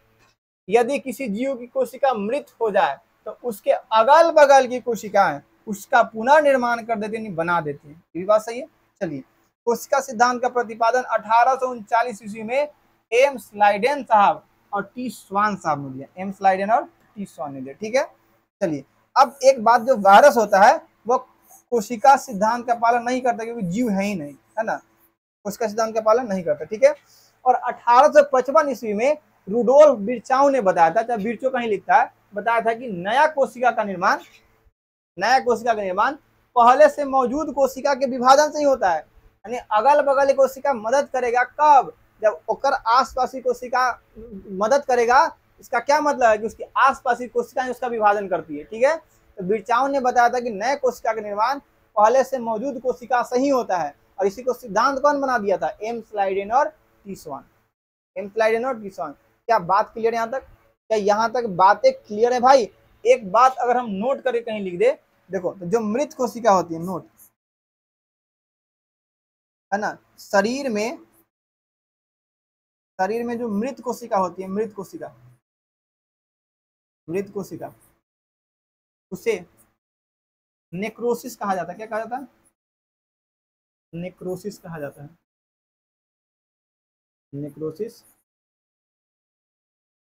यदि किसी जीव की कोशिका मृत हो जाए तो उसके अगल बगल की कोशिकाएं उसका पुनर्निर्माण कर देती, नहीं बना देती है। ये बात सही है। चलिए, कोशिका सिद्धांत का प्रतिपादन 1839 ईस्वी में एम स्लाइडेन साहब और टी स्वान साहब ने दिया, एम स्लाइडेन और टी स्वान ने दिया। ठीक है, चलिए, अब एक बात, जो वायरस होता है वो कोशिका सिद्धांत का पालन नहीं करता, क्योंकि जीव है ही नहीं, है ना, कोशिका सिद्धांत का पालन नहीं करता। ठीक है, और 1855 ईस्वी में रुडोल्फ बिरचाउ ने बताया था, चाहे बिरचो कहीं लिखता है, बताया था कि नया कोशिका का निर्माण पहले से मौजूद कोशिका के विभाजन से ही होता है। यानी अगल बगल कोशिका मदद करेगा, कब? जब ओकर आसपास की कोशिका मदद करेगा। इसका क्या मतलब है? कि उसकी आसपास की कोशिकाएं उसका विभाजन करती है। ठीक है, तो बिरचाउ ने बताया था कि नए कोशिका का निर्माण पहले से मौजूद कोशिका से ही होता है, और इसी को सिद्धांत कौन बना दिया था? एम स्लाइडेन और टी स्वान, एम स्लाइडेन और टी स्वान। क्या बात क्लियर है यहाँ तक? क्या यहाँ तक बातें क्लियर है भाई? एक बात अगर हम नोट करके कहीं लिख दे, देखो, तो जो मृत कोशिका होती है, नोट, है ना, शरीर में जो मृत कोशिका होती है, मृत कोशिका, उसे नेक्रोसिस कहा जाता है। क्या कहा जाता है? नेक्रोसिस कहा जाता है, नेक्रोसिस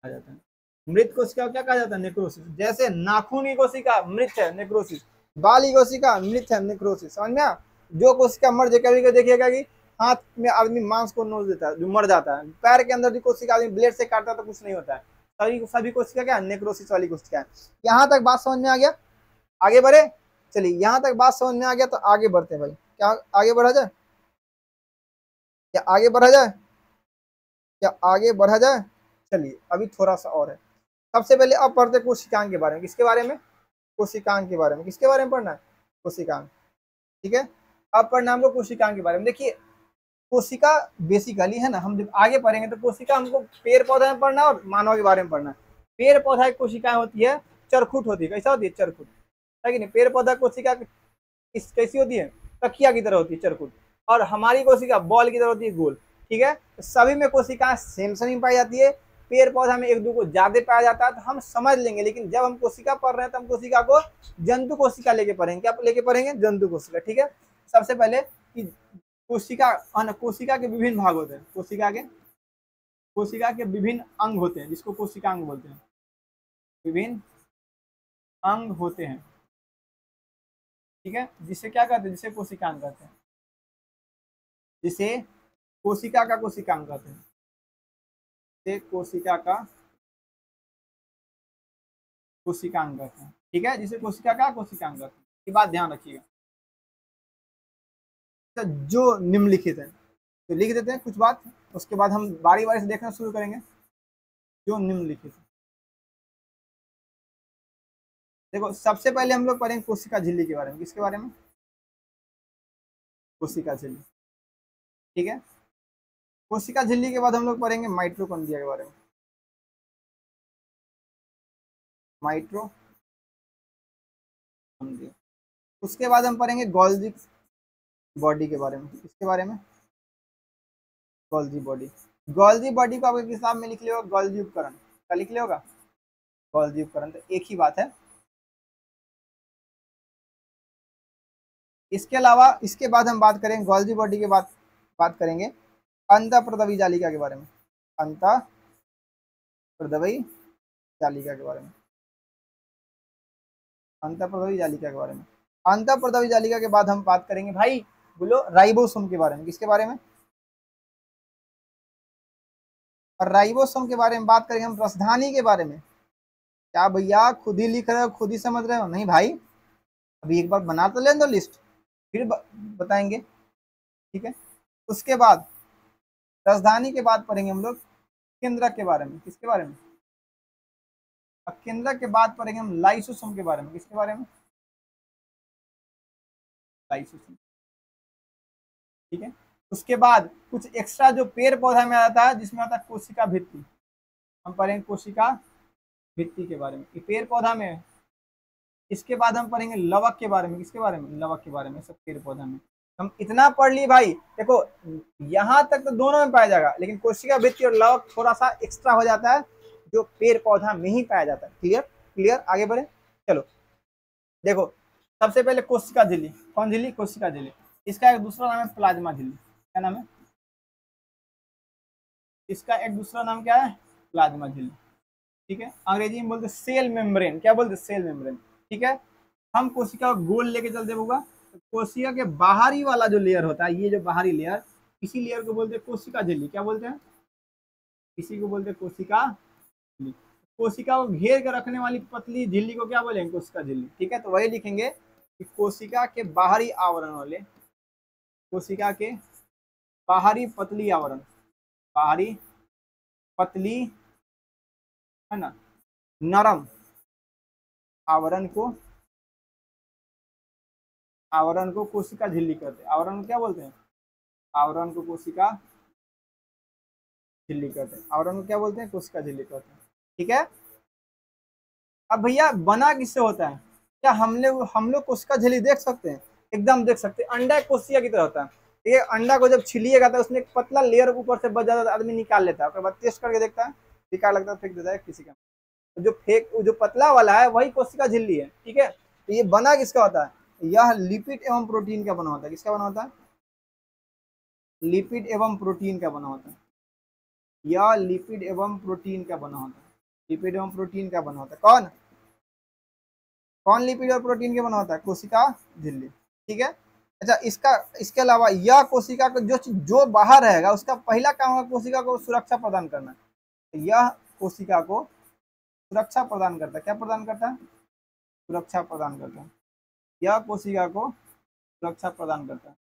कहा जाता है। मृत कोशिका क्या कहा जाता है? नेक्रोसिस। जैसे नाखून की कोशिका मृत है, नेक्रोसिस। बाल की कोशिका मृत है, नेक्रोसिस। समझ में? जो कोशिका मर जाए, कभी देखिएगा कि हाथ में आदमी मांस को नोच देता है, जो मर जाता है। पैर के अंदर जो कोशिका आदमी ब्लेड से काटता है तो कुछ नहीं होता है, सभी कोशिका क्या नेक्रोसिस वाली कोशिका है। यहाँ तक बात समझ में आ गया, आगे बढ़े। चलिए यहाँ तक बात समझ में आ गया तो आगे बढ़ते हैं भाई। क्या आगे बढ़ा जाए, क्या आगे बढ़ा जाए, क्या आगे बढ़ा जाए। चलिए अभी थोड़ा सा और है। सबसे पहले अब पढ़ते कोशिकांग के बारे में। किसके बारे में, कोशिकांग के बारे में। किसके बारे में पढ़ना है, कोशिकांग। ठीक है, अब पढ़ना हमको कोशिकांग के बारे में। देखिए कोशिका बेसिकली है ना, हम जब आगे पढ़ेंगे तो कोशिका हमको पेड़ पौधा में पढ़ना और मानव के बारे में पढ़ना है। पेड़ पौधा की कोशिकाएं होती है चरखुट होती है। कैसा होती है, चरखुट है कि नहीं। पेड़ पौधा कोशिका कैसी होती है, तकिया की तरह होती है चरखुट। और हमारी कोशिका बॉल की तरह होती है, गोल। ठीक है, तो सभी में कोशिकाएं सेम सेम पाई जाती है। पेड़ पौधा में एक दो को ज्यादा पाया जाता है तो हम समझ लेंगे, लेकिन जब हम कोशिका पढ़ रहे हैं तो हम कोशिका को जंतु कोशिका लेके पढ़ेंगे। क्या लेके पढ़ेंगे, जंतु कोशिका। ठीक है, सबसे पहले कि कोशिका कोशिका के विभिन्न भाग होते हैं। कोशिका के विभिन्न अंग होते हैं, जिसको कोशिकांग बोलते हैं। विभिन्न अंग होते हैं, ठीक है, जिसे क्या कहते हैं, जिसे कोशिकांग कहते हैं। जिसे कोशिका का कोशिकांग कहते हैं। जिसे कोशिका का कोशिकांग कहते हैं। ठीक है, जिसे कोशिका का कोशिकांग कहते हैं। ये बात ध्यान रखिएगा। तो जो निम्नलिखित है तो लिख देते हैं कुछ बात, उसके बाद हम बारी बारी से देखना शुरू करेंगे। जो निम्नलिखित है, देखो सबसे पहले हम लोग पढ़ेंगे कोशिका झिल्ली के बारे में। किसके बारे में, कोशिका झिल्ली। ठीक है, कोशिका झिल्ली के बाद हम लोग पढ़ेंगे माइटोकॉन्ड्रिया के बारे में। माइटोकॉन्ड्रिया। उसके बाद हम पढ़ेंगे गोल्जी बॉडी के बारे में। किसके बारे में, गोल्जी बॉडी। गोल्जी बॉडी को आपके किताब में लिख लिया होगा गोल्जी उपकरण। क्या लिख लिया होगा, गोल्जी उपकरण। तो एक ही बात है। इसके अलावा इसके बाद हम बात करेंगे गोल्जी बॉडी के बाद बात करेंगे अंतःप्रदवी जालिका के बारे में। अंतःप्रदवी जालिका के बारे में। अंतःप्रदवी जालिका के बारे में। अंतःप्रदवी जालिका के बाद हम बात करेंगे भाई बोलो राइबोसोम के बारे में। किसके बारे में, और राइबोसोम के बारे में बात करेंगे हम रसधानी के बारे में। क्या भैया खुद ही लिख रहे हो, खुद ही समझ रहे हो, नहीं भाई अभी एक बार बना तो लें दो लिस्ट, फिर बताएंगे। ठीक है, उसके बाद राजधानी के बाद पढ़ेंगे हम लोग केंद्रक के बारे में। किसके बारे में, अब केंद्रक के बाद पढ़ेंगे हम लाइसोसोम के बारे में। किसके बारे में, लाइसोसोम। ठीक है, उसके बाद कुछ एक्स्ट्रा जो पेड़ पौधा में आता है, जिसमें आता है कोशिका भित्ति। हम पढ़ेंगे कोशिका भित्ति के बारे में, ये पेड़ पौधा में है। इसके बाद हम पढ़ेंगे लवक के बारे में। किसके बारे में, लवक के बारे में, सब पेड़ पौधा में। हम इतना पढ़ लिए भाई, देखो यहाँ तक तो दोनों में पाया जाएगा, लेकिन कोशिका भित्ति और लवक थोड़ा सा एक्स्ट्रा हो जाता है, जो पेड़ पौधा में ही पाया जाता है। क्लियर क्लियर, आगे बढ़े। चलो देखो सबसे पहले कोशिका झिल्ली। कौन झिल्ली, कोशिका झिल्ली। इसका एक दूसरा नाम है प्लाज्मा झिल्ली। क्या नाम है, इसका एक दूसरा नाम क्या है, प्लाज्मा झिल्ली। ठीक है, अंग्रेजी में बोलते सेल मेम्ब्रेन। क्या बोलते, सेल मेम्ब्रेन। ठीक है, हम कोशिका को गोल लेके चलते होगा, तो कोशिका के बाहरी वाला जो लेयर होता है, ये जो बाहरी लेयर, इसी लेयर को बोलते हैं कोशिका झिल्ली। क्या बोलते हैं, इसी को बोलते हैं कोशिका झिल्ली। कोशिका को घेर कर रखने वाली पतली झिल्ली को क्या बोलेंगे, कोशिका झिल्ली। ठीक है, तो वही लिखेंगे कि कोशिका के बाहरी आवरण वाले, कोशिका के बाहरी पतली आवरण, बाहरी पतली है ना नरम आवरण को कोशिका झिल्ली कहते हैं। आवरण को क्या बोलते हैं, आवरण को कोशिका झिल्ली कहते हैं। आवरण को क्या बोलते हैं, कोशिका झिल्ली कहते हैं। ठीक है, अब भैया बना किससे होता है, क्या हम लोग कोशिका झिल्ली देख सकते हैं, एकदम देख सकते हैं। अंडा कोशिका की तरह होता है। ये अंडा को जब छिलिएगा तो उसमें एक पतला लेयर ऊपर से बच जाता है, आदमी निकाल लेता है, उसके बाद टेस्ट करके देखता है, बेकार लगता है, फेंक देता है किसी का। जो पतला वाला है वही कोशिका झिल्ली है। ठीक है, तो ये बना किसका होता है, यह लिपिड एवं प्रोटीन का बना होता है। किसका बना होता है, लिपिड एवं प्रोटीन का बना होता है। यह लिपिड एवं प्रोटीन का बना होता है। लिपिड एवं प्रोटीन का बना होता है। कौन लिपिड और प्रोटीन के बना होता है, कोशिका झिल्ली। ठीक है, अच्छा इसके अलावा यह कोशिका को जो बाहर रहेगा उसका पहला काम होगा कोशिका को सुरक्षा प्रदान करना। यह कोशिका को सुरक्षा प्रदान करता है। क्या प्रदान करता है? सुरक्षा प्रदान करता है। यह कोशिका को सुरक्षा प्रदान करता है।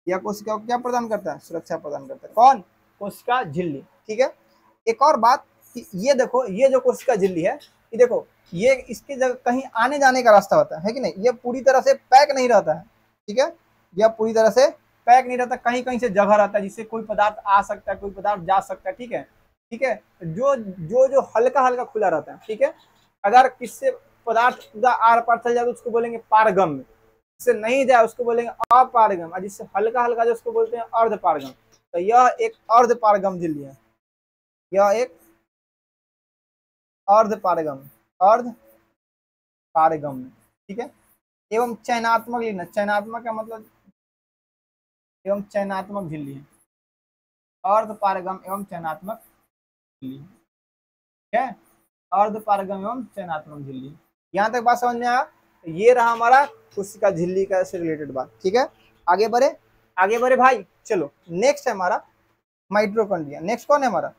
यह कोशिका को क्या प्रदान करता है? सुरक्षा प्रदान करता है। कौन? कोशिका झिल्ली। ठीक है। एक और बात कि ये देखो, ये जो कोशिका झिल्ली है, ये देखो, ये इसके जगह कहीं आने जाने का रास्ता होता है कि नहीं? ये पूरी तरह से पैक नहीं रहता है। ठीक है, यह पूरी तरह से पैक नहीं रहता, कहीं कहीं से जगह रहता है जिससे कोई पदार्थ आ सकता है, कोई पदार्थ जा सकता है। ठीक है, ठीक है। जो जो जो हल्का हल्का खुला रहता है। ठीक है, अगर किससे पदार्थ आर पार चल जाए तो उसको बोलेंगे पारगम्य, जिससे नहीं जाए उसको बोलेंगे अपारगम, और जिससे हल्का हल्का जो उसको बोलते हैं अर्ध पारगम। तो यह एक अर्ध पारगम झिल्ली है। यह एक अर्ध पारगम, अर्ध पारगम। ठीक है। एवं चयनात्मक लिखना, चयनात्मक का मतलब एवं चयनात्मक झिल्ली है। अर्ध पारगम एवं चयनात्मक झिल्ली। ठीक है, अर्ध पारगम एवं चयनात्मक झिल्ली। यहाँ तक बात समझ में आया? ये रहा हमारा कोशिका झिल्ली का से रिलेटेड बात। ठीक है, आगे बढ़े, आगे बढ़े भाई। चलो नेक्स्ट है हमारा माइटोकॉन्ड्रिया। नेक्स्ट कौन है हमारा?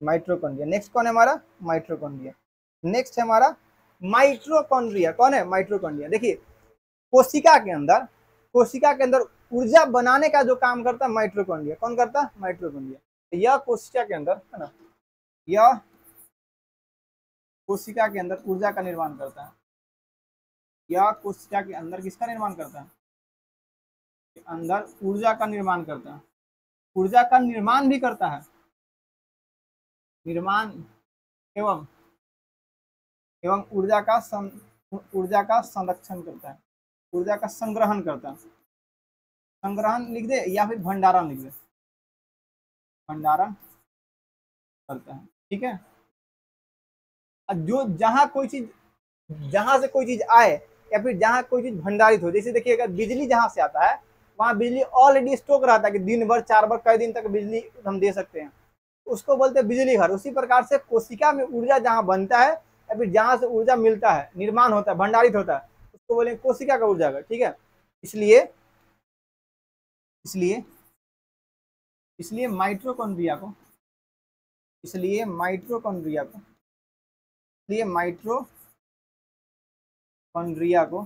माइटोकॉन्ड्रिया। नेक्स्ट कौन है हमारा? माइटोकॉन्ड्रिया। नेक्स्ट है हमारा माइटोकॉन्ड्रिया। कौन है? माइटोकॉन्ड्रिया। देखिए, कोशिका के अंदर, कोशिका के अंदर ऊर्जा बनाने का जो काम करता है माइटोकॉन्ड्रिया। कौन करता है? माइटोकॉन्ड्रिया। तो यह कोशिका के अंदर है ना, यह कोशिका के अंदर ऊर्जा का निर्माण करता है। यह कोशिका के अंदर किसका निर्माण करता है? के अंदर ऊर्जा का निर्माण करता है। ऊर्जा का निर्माण भी करता है, निर्माण एवं एवं ऊर्जा का संरक्षण करता है, ऊर्जा का संग्रहण करता है। संग्रहण लिख दे या फिर भंडारण लिख दे, भंडारण करता है। ठीक है, जो जहां कोई चीज, जहां से कोई चीज आए या फिर जहां कोई चीज भंडारित हो, जैसे देखिए अगर बिजली जहां से आता है वहां बिजली ऑलरेडी स्टॉक रहता है कि दिन भर 4 बार कई दिन तक बिजली हम दे सकते हैं, उसको बोलते हैं बिजली घर। उसी प्रकार से कोशिका में ऊर्जा जहां बनता है या फिर जहां से ऊर्जा मिलता है, निर्माण होता है, भंडारित होता है, उसको बोलेंगे कोशिका का ऊर्जा घर। ठीक है, इसलिए इसलिए इसलिए माइटोकॉन्ड्रिया को इसलिए माइटोकॉन्ड्रिया को इसलिए माइटोकॉन्ड्रिया को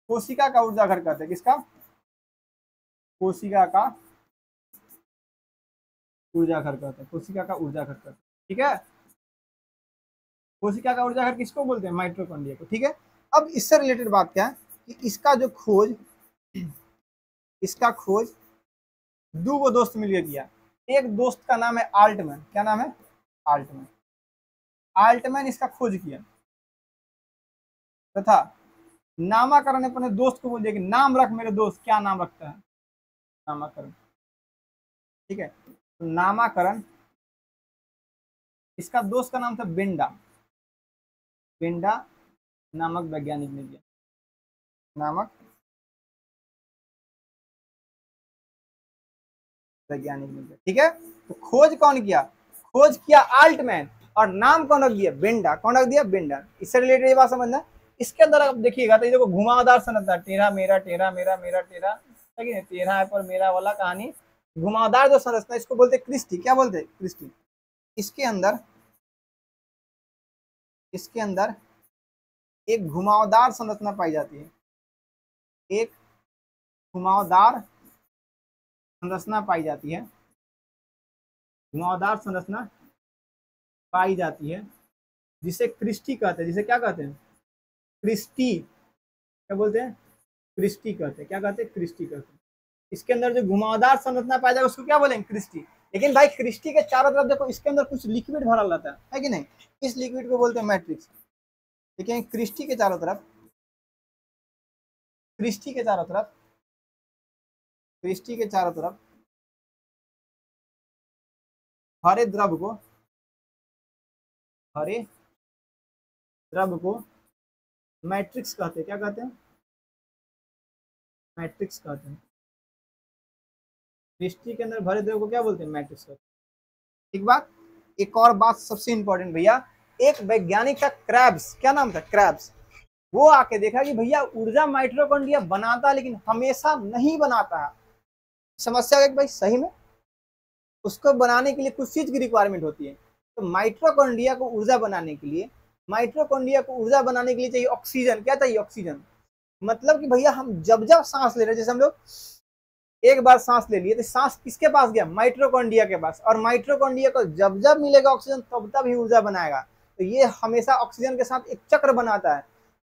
कोशिका का ऊर्जा घर कहते हैं। किसका? कोशिका का ऊर्जा घर कहते हैं। कोशिका का ऊर्जा घर कहते हैं। ठीक है, कोशिका का ऊर्जा घर किसको बोलते हैं? माइटोकॉन्ड्रिया को। ठीक है, अब इससे रिलेटेड बात क्या है कि इसका जो खोज, इसका खोज दो दोस्त मिलकर किया। एक दोस्त का नाम है आल्टमैन। क्या नाम है? आल्टमैन। आल्टमैन इसका खोज किया तथा नामकरण अपने दोस्त को बोल दिया कि नाम रख मेरे दोस्त। क्या नाम रखता है? नामकरण। ठीक है, तो नामकरण, इसका दोस्त का नाम था बेंडा। बेंडा नामक वैज्ञानिक ने किया, नामक वैज्ञानिक ने किया। ठीक है, तो खोज कौन किया? खोज किया आल्टमैन, और नाम कौन रख दिया? बेंडा। कौन रख दिया? बेंडा। इससे रिलेटेड ये बात समझना। इसके अंदर आप देखिएगा तो ये देखो घुमावदार संरचना, टेढ़ा मेरा टेढ़ा मेरा मेरा टेढ़ा, है कि नहीं? टेढ़ा है पर मेरा वाला कहानी, घुमावदार जो संरचना, इसको बोलते क्रिस्टी। क्या बोलते? क्रिस्टी। इसके अंदर एक घुमावदार संरचना पाई जाती है, एक घुमावदार संरचना पाई जाती है, घुमावदार संरचना पाई जाती है जिसे क्रिस्टी कहते हैं। जिसे क्या कहते हैं? क्रिस्टी। क्या बोलते हैं? क्रिस्टी कहते हैं। क्या कहते हैं? क्रिस्टी कहते हैं। इसके अंदर जो घुमावदार संरचना पाया जाएगा उसको क्या बोलेंगे? क्रिस्टी। लेकिन भाई क्रिस्टी के चारों तरफ देखो, इसके अंदर कुछ लिक्विड भरा रहता है कि नहीं? इस लिक्विड को बोलते हैं मैट्रिक्स। लेकिन क्रिस्टी के चारों तरफ, क्रिस्टी के चारों तरफ, क्रिस्टी के चारों तरफ हरे द्रव को, हरे द्रव को मैट्रिक्स कहते हैं। क्या कहते हैं? मैट्रिक्स कहते हैं। क्रिस्टी के अंदर भरे द्रव को क्या बोलते हैं? मैट्रिक्स कहते हैं। एक बात, एक और बात सबसे इंपॉर्टेंट भैया, एक वैज्ञानिक था क्रैब्स। क्या नाम था? क्रैब्स। वो आके देखा कि भैया ऊर्जा माइटोकॉन्ड्रिया बनाता लेकिन हमेशा नहीं बनाता है। समस्या है भाई, सही में उसको बनाने के लिए कुछ चीज की रिक्वायरमेंट होती है। तो माइटोकॉन्ड्रिया को ऊर्जा बनाने के लिए, चाहिए ऑक्सीजन। क्या चाहिए? ऑक्सीजन। मतलब कि भैया हम जब जब सांस ले रहे हैं, जैसे हम लोग एक बार सांस ले लिए तो सांस किसके पास गया? माइटोकॉन्ड्रिया के पास। और माइटोकॉन्ड्रिया को जब जब मिलेगा ऑक्सीजन तब तब ही ऊर्जा बनाएगा। तो ये हमेशा ऑक्सीजन के साथ एक चक्र बनाता है।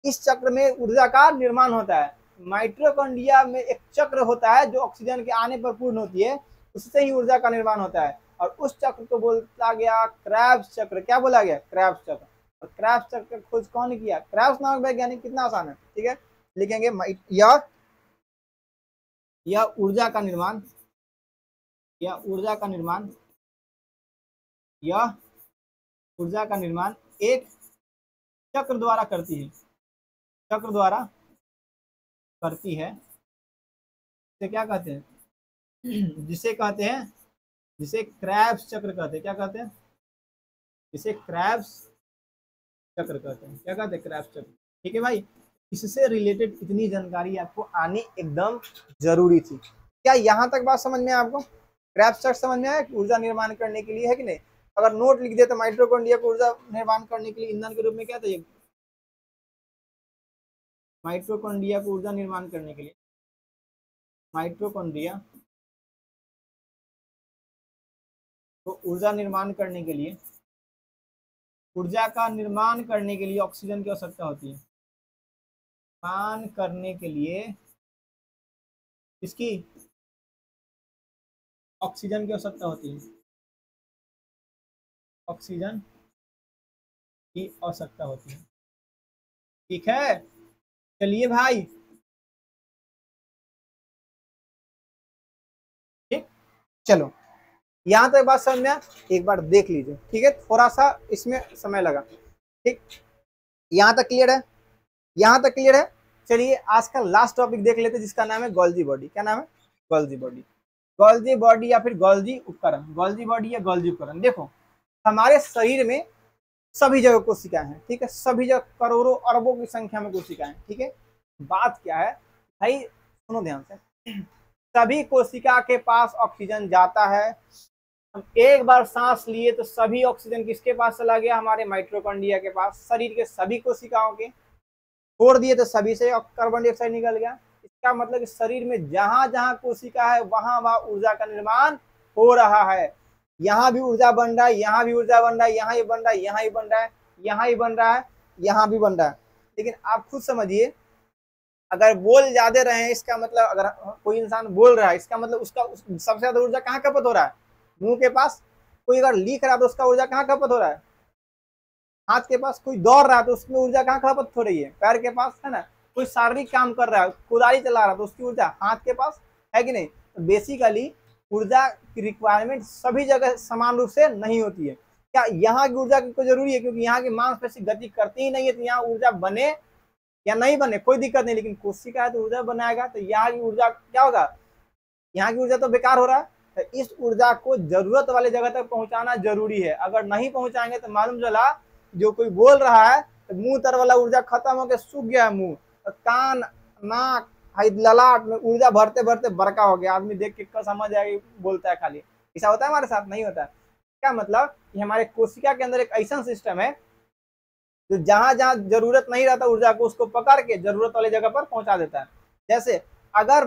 इस चक्र में ऊर्जा का निर्माण होता है। माइटोकॉन्ड्रिया में एक चक्र होता है जो ऑक्सीजन के आने पर पूर्ण होती है, उससे ही ऊर्जा का निर्माण होता है। और उस चक्र को बोला गया क्रेब्स चक्र। क्या बोला गया? क्रेब्स चक्र। और क्रेब्स चक्र की खोज कौन किया? क्रेब्स नामक वैज्ञानिक। कितना आसान है, ठीक है। लिखेंगे या ऊर्जा का निर्माण, एक चक्र द्वारा करती है, इसे क्या कहते हैं? जिसे क्रेब्स चक्र कहते हैं। क्या कहते हैं? जिसे क्रेब्स चक्र कहते हैं। क्या कहते हैं? क्रेब्स चक्र। ठीक है भाई, इससे रिलेटेड इतनी जानकारी आपको आनी एकदम जरूरी थी। क्या यहाँ तक बात समझ में? आपको क्रेब्स चक्र समझ में आया? ऊर्जा निर्माण करने के लिए, है कि नहीं? अगर नोट लिख दे तो माइटोकॉन्ड्रिया को ऊर्जा निर्माण करने के लिए ईंधन के रूप में क्या चाहिए? माइटोकॉन्ड्रिया को ऊर्जा निर्माण करने के लिए, ऊर्जा का निर्माण करने के लिए ऑक्सीजन की आवश्यकता होती है। निर्माण करने के लिए इसकी ऑक्सीजन की आवश्यकता होती है। ऑक्सीजन की आवश्यकता होती है। ठीक है, चलिए भाई, ठीक, चलो यहां तक बात समझ में आया? एक बार देख लीजिए, ठीक है। थोड़ा सा इसमें समय लगा, ठीक। यहां तक क्लियर है? चलिए आज का लास्ट टॉपिक देख लेते हैं, जिसका नाम है गोल्जी बॉडी। क्या नाम है? Golgi body. गोल्जी बॉडी या फिर गोल्जी उपकरण। गोल्जी बॉडी या गोल्जी उपकरण। देखो, हमारे शरीर में सभी जगह कोशिकाएं हैं, ठीक है। सभी जगह करोड़ों अरबों की संख्या में कोशिकाएं, ठीक है। बात क्या है भाई, सुनो ध्यान से। सभी कोशिका के पास ऑक्सीजन जाता है। हम एक बार सांस लिए तो सभी ऑक्सीजन किसके पास चला गया? हमारे माइटोकॉन्ड्रिया के पास। शरीर के सभी कोशिकाओं के छोड़ दिए तो सभी से कार्बन डाइऑक्साइड निकल गया। इसका मतलब कि शरीर में जहां जहां कोशिका है वहां वहां ऊर्जा का निर्माण हो रहा है। यहाँ भी ऊर्जा बन रहा है, यहाँ भी ऊर्जा बन रहा है, यहाँ ही बन रहा है, यहाँ ही बन रहा है, यहाँ ही बन रहा है, यहाँ भी बन रहा है। लेकिन आप खुद समझिए, अगर बोल ज्यादा रहे हैं, इसका मतलब अगर कोई इंसान बोल रहा है, इसका मतलब उसका सबसे ज्यादा ऊर्जा कहाँ खपत हो रहा है? मुंह के पास। कोई अगर लिख रहा है तो उसका ऊर्जा कहाँ खपत हो रहा है? हाथ के पास। कोई दौड़ रहा है तो उसमें ऊर्जा कहाँ खपत हो रही है? पैर के पास, है ना। कोई शारीरिक काम कर रहा है, कुदारी चला रहा है तो उसकी ऊर्जा हाथ के पास है कि नहीं? तो बेसिकली ऊर्जा की रिक्वायरमेंट सभी जगह समान रूप से नहीं होती है। क्या यहाँ की ऊर्जा को जरूरी है? क्योंकि यहाँ की मांसपेशी गति करती ही नहीं है, तो यहाँ ऊर्जा बने या नहीं बने कोई दिक्कत नहीं, लेकिन कोशिका है तो ऊर्जा बनाएगा। तो यहाँ की ऊर्जा क्या होगा? यहाँ की ऊर्जा तो बेकार हो रहा है। तो इस ऊर्जा को जरूरत वाले जगह तक पहुंचाना जरूरी है। अगर नहीं पहुंचाएंगे तो मालूम चला जो कोई बोल रहा है तो मुंह तर वाला ऊर्जा खत्म होकर सूख गया है, मुंह, तो कान, नाक, ललाट में ऊर्जा भरते भरते बड़का हो गया। आदमी देख के समझ आएगा बोलता है खाली। ऐसा होता है हमारे साथ? नहीं होता है। क्या मतलब कि हमारे कोशिका के अंदर एक ऐसा सिस्टम है जो जहां जहां जरूरत नहीं रहता ऊर्जा को, उसको पकड़ के जरूरत वाली जगह पर पहुंचा देता है। जैसे अगर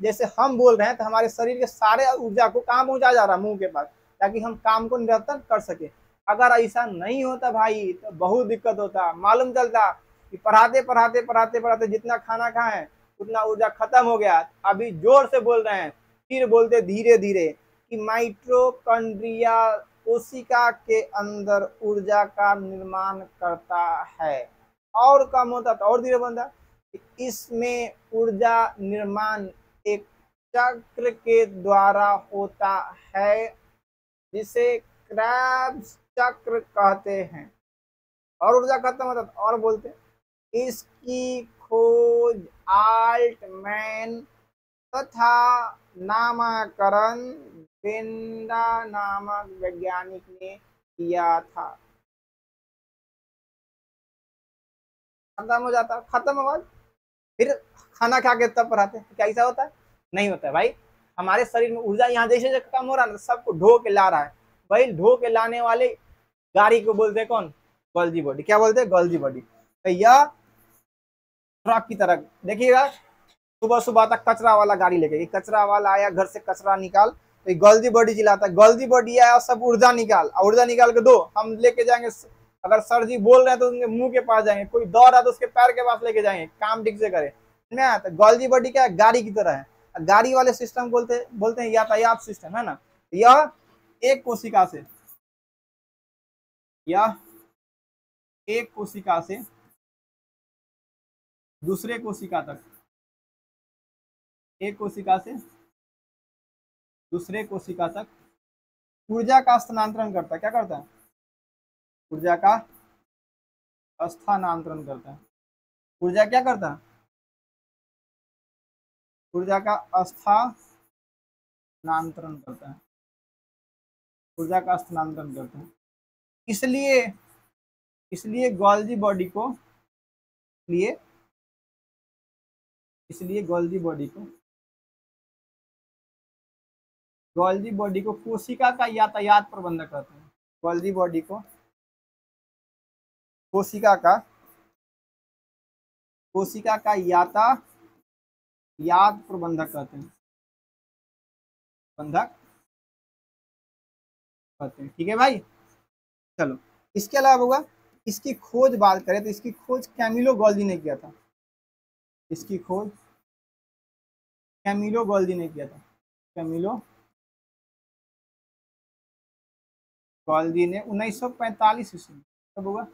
जैसे हम बोल रहे हैं तो हमारे शरीर के सारे ऊर्जा को कहाँ पहुंचा जा रहा है? मुंह के पास, ताकि हम काम को निरंतर कर सके। अगर ऐसा नहीं होता भाई तो बहुत दिक्कत होता। मालूम चलता कि पढ़ाते पढ़ाते पढ़ाते पढ़ाते जितना खाना खाएं उतना ऊर्जा खत्म हो गया। अभी जोर से बोल रहे हैं, फिर बोलते धीरे धीरे कि माइटोकॉन्ड्रिया कोशिका के अंदर ऊर्जा का निर्माण करता है, और कम होता तो और धीरे बनता। इसमें ऊर्जा निर्माण एक चक्र के द्वारा होता है जिसे क्रेब्स चक्र कहते हैं। और ऊर्जा खत्म होता तो और बोलते। इसकी खोज आल्टमैन तथा नामकरण बेंडा नामक वैज्ञानिक ने किया था। खत्म हो जाता, खत्म हो फिर खाना खा के तब पढ़ाते। क्या ऐसा होता है? नहीं होता है भाई। हमारे शरीर में ऊर्जा यहाँ जैसे कम हो रहा है ना, सबको ढो के ला रहा है। भाई ढो के लाने वाले गाड़ी को बोलते हैं कौन, गोल्जी बॉडी। क्या बोलते हैं, गोल्जी बॉडी। तो यह ट्रक की तरह देखिएगा, सुबह सुबह तक कचरा वाला गाड़ी लेके, कचरा वाला आया घर से कचरा निकाल, तो गोल्जी बॉडी चिल्लाता है, गोल्जी बॉडी आया सब ऊर्जा निकाल, ऊर्जा निकाल के दो, हम लेके जाएंगे। अगर सर जी बोल रहे हैं तो उनके मुंह के पास जाएंगे, कोई दौड़ रहा है तो उसके पैर के पास लेके जाएंगे, काम ठीक से करे ना। तो गोल्जी बॉडी क्या है, गाड़ी की तरह है। गाड़ी वाले सिस्टम बोलते हैं यातायात सिस्टम, है ना। यह एक कोशिका से, यह एक कोशिका से दूसरे कोशिका तक, एक कोशिका से दूसरे कोशिका तक ऊर्जा का स्थानांतरण करता है। क्या करता है, ऊर्जा का स्थानांतरण करता है। ऊर्जा क्या करता है, ऊर्जा का स्थानांतरण करता है, ऊर्जा का स्थानांतरण करता है। इसलिए गोल्जी बॉडी को, इसलिए गोल्जी बॉडी को कोशिका का यातायात प्रबंधक कहते हैं। गोल्जी बॉडी को कोशिका का यातायात प्रबंधक कहते हैं, ठीक है भाई। चलो, इसके अलावा होगा, इसकी खोज बात करें तो इसकी खोज कैमिलो गोल्जी ने किया था। इसकी खोज कैमिलो गोल्जी ने किया था। कैमिलो गोल्जी ने 1945 ईस्वी में, कब होगा,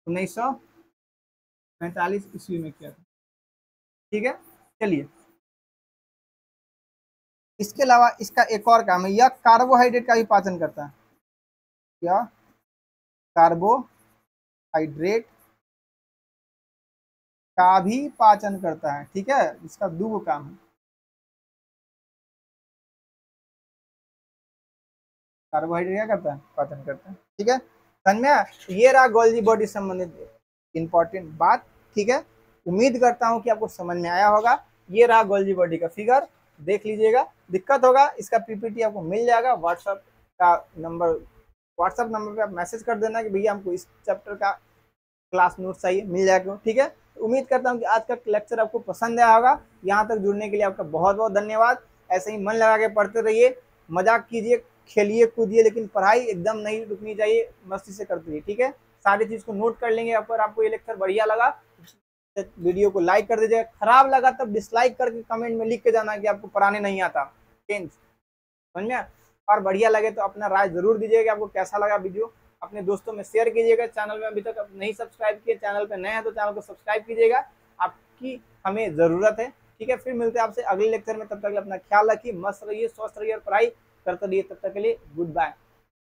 1945 ईस्वी में किया था। ठीक है, चलिए। इसके अलावा इसका एक और काम है, यह कार्बोहाइड्रेट का भी पाचन करता है। क्या, कार्बोहाइड्रेट का भी पाचन करता है। ठीक है, इसका दो काम है, कार्बोहाइड्रेट क्या करता है, पाचन करता है। ठीक है, समझ में। ये रहा गोल्जी बॉडी संबंधित इंपॉर्टेंट बात। ठीक है, उम्मीद करता हूं कि आपको समझ में आया होगा। ये रहा गोल्जी बॉडी का फिगर, देख लीजिएगा। दिक्कत होगा इसका पीपीटी आपको मिल जाएगा, व्हाट्सएप नंबर पे आप मैसेज कर देना कि भैया हमको इस चैप्टर का क्लास नोट चाहिए, मिल जाएगा। ठीक है, उम्मीद करता हूँ कि आज का लेक्चर आपको पसंद आया होगा। यहाँ तक जुड़ने के लिए आपका बहुत बहुत धन्यवाद। ऐसे ही मन लगा के पढ़ते रहिए, मजाक कीजिए, खेलिए कूदिए, लेकिन पढ़ाई एकदम नहीं रुकनी चाहिए, मस्ती से करते रहिए। ठीक है, सारी चीज़ को नोट कर लेंगे। अगर आपको ये लेक्चर बढ़िया लगा तो वीडियो को लाइक कर दीजिएगा, खराब लगा तब डिसलाइक करके कमेंट में लिख के जाना कि आपको पढ़ाने नहीं आता, समझ में। और बढ़िया लगे तो अपना राय जरूर दीजिएगा, आपको कैसा लगा वीडियो। अपने दोस्तों में शेयर कीजिएगा। चैनल में अभी तक नहीं सब्सक्राइब किए, चैनल पे नए हैं तो चैनल को सब्सक्राइब कीजिएगा, आपकी हमें ज़रूरत है। ठीक है, फिर मिलते हैं आपसे अगले लेक्चर में। तब तक अपना ख्याल रखिए, मस्त रहिए, स्वस्थ रहिए और पढ़ाई करते रहिए। तब तक के लिए गुड बाय।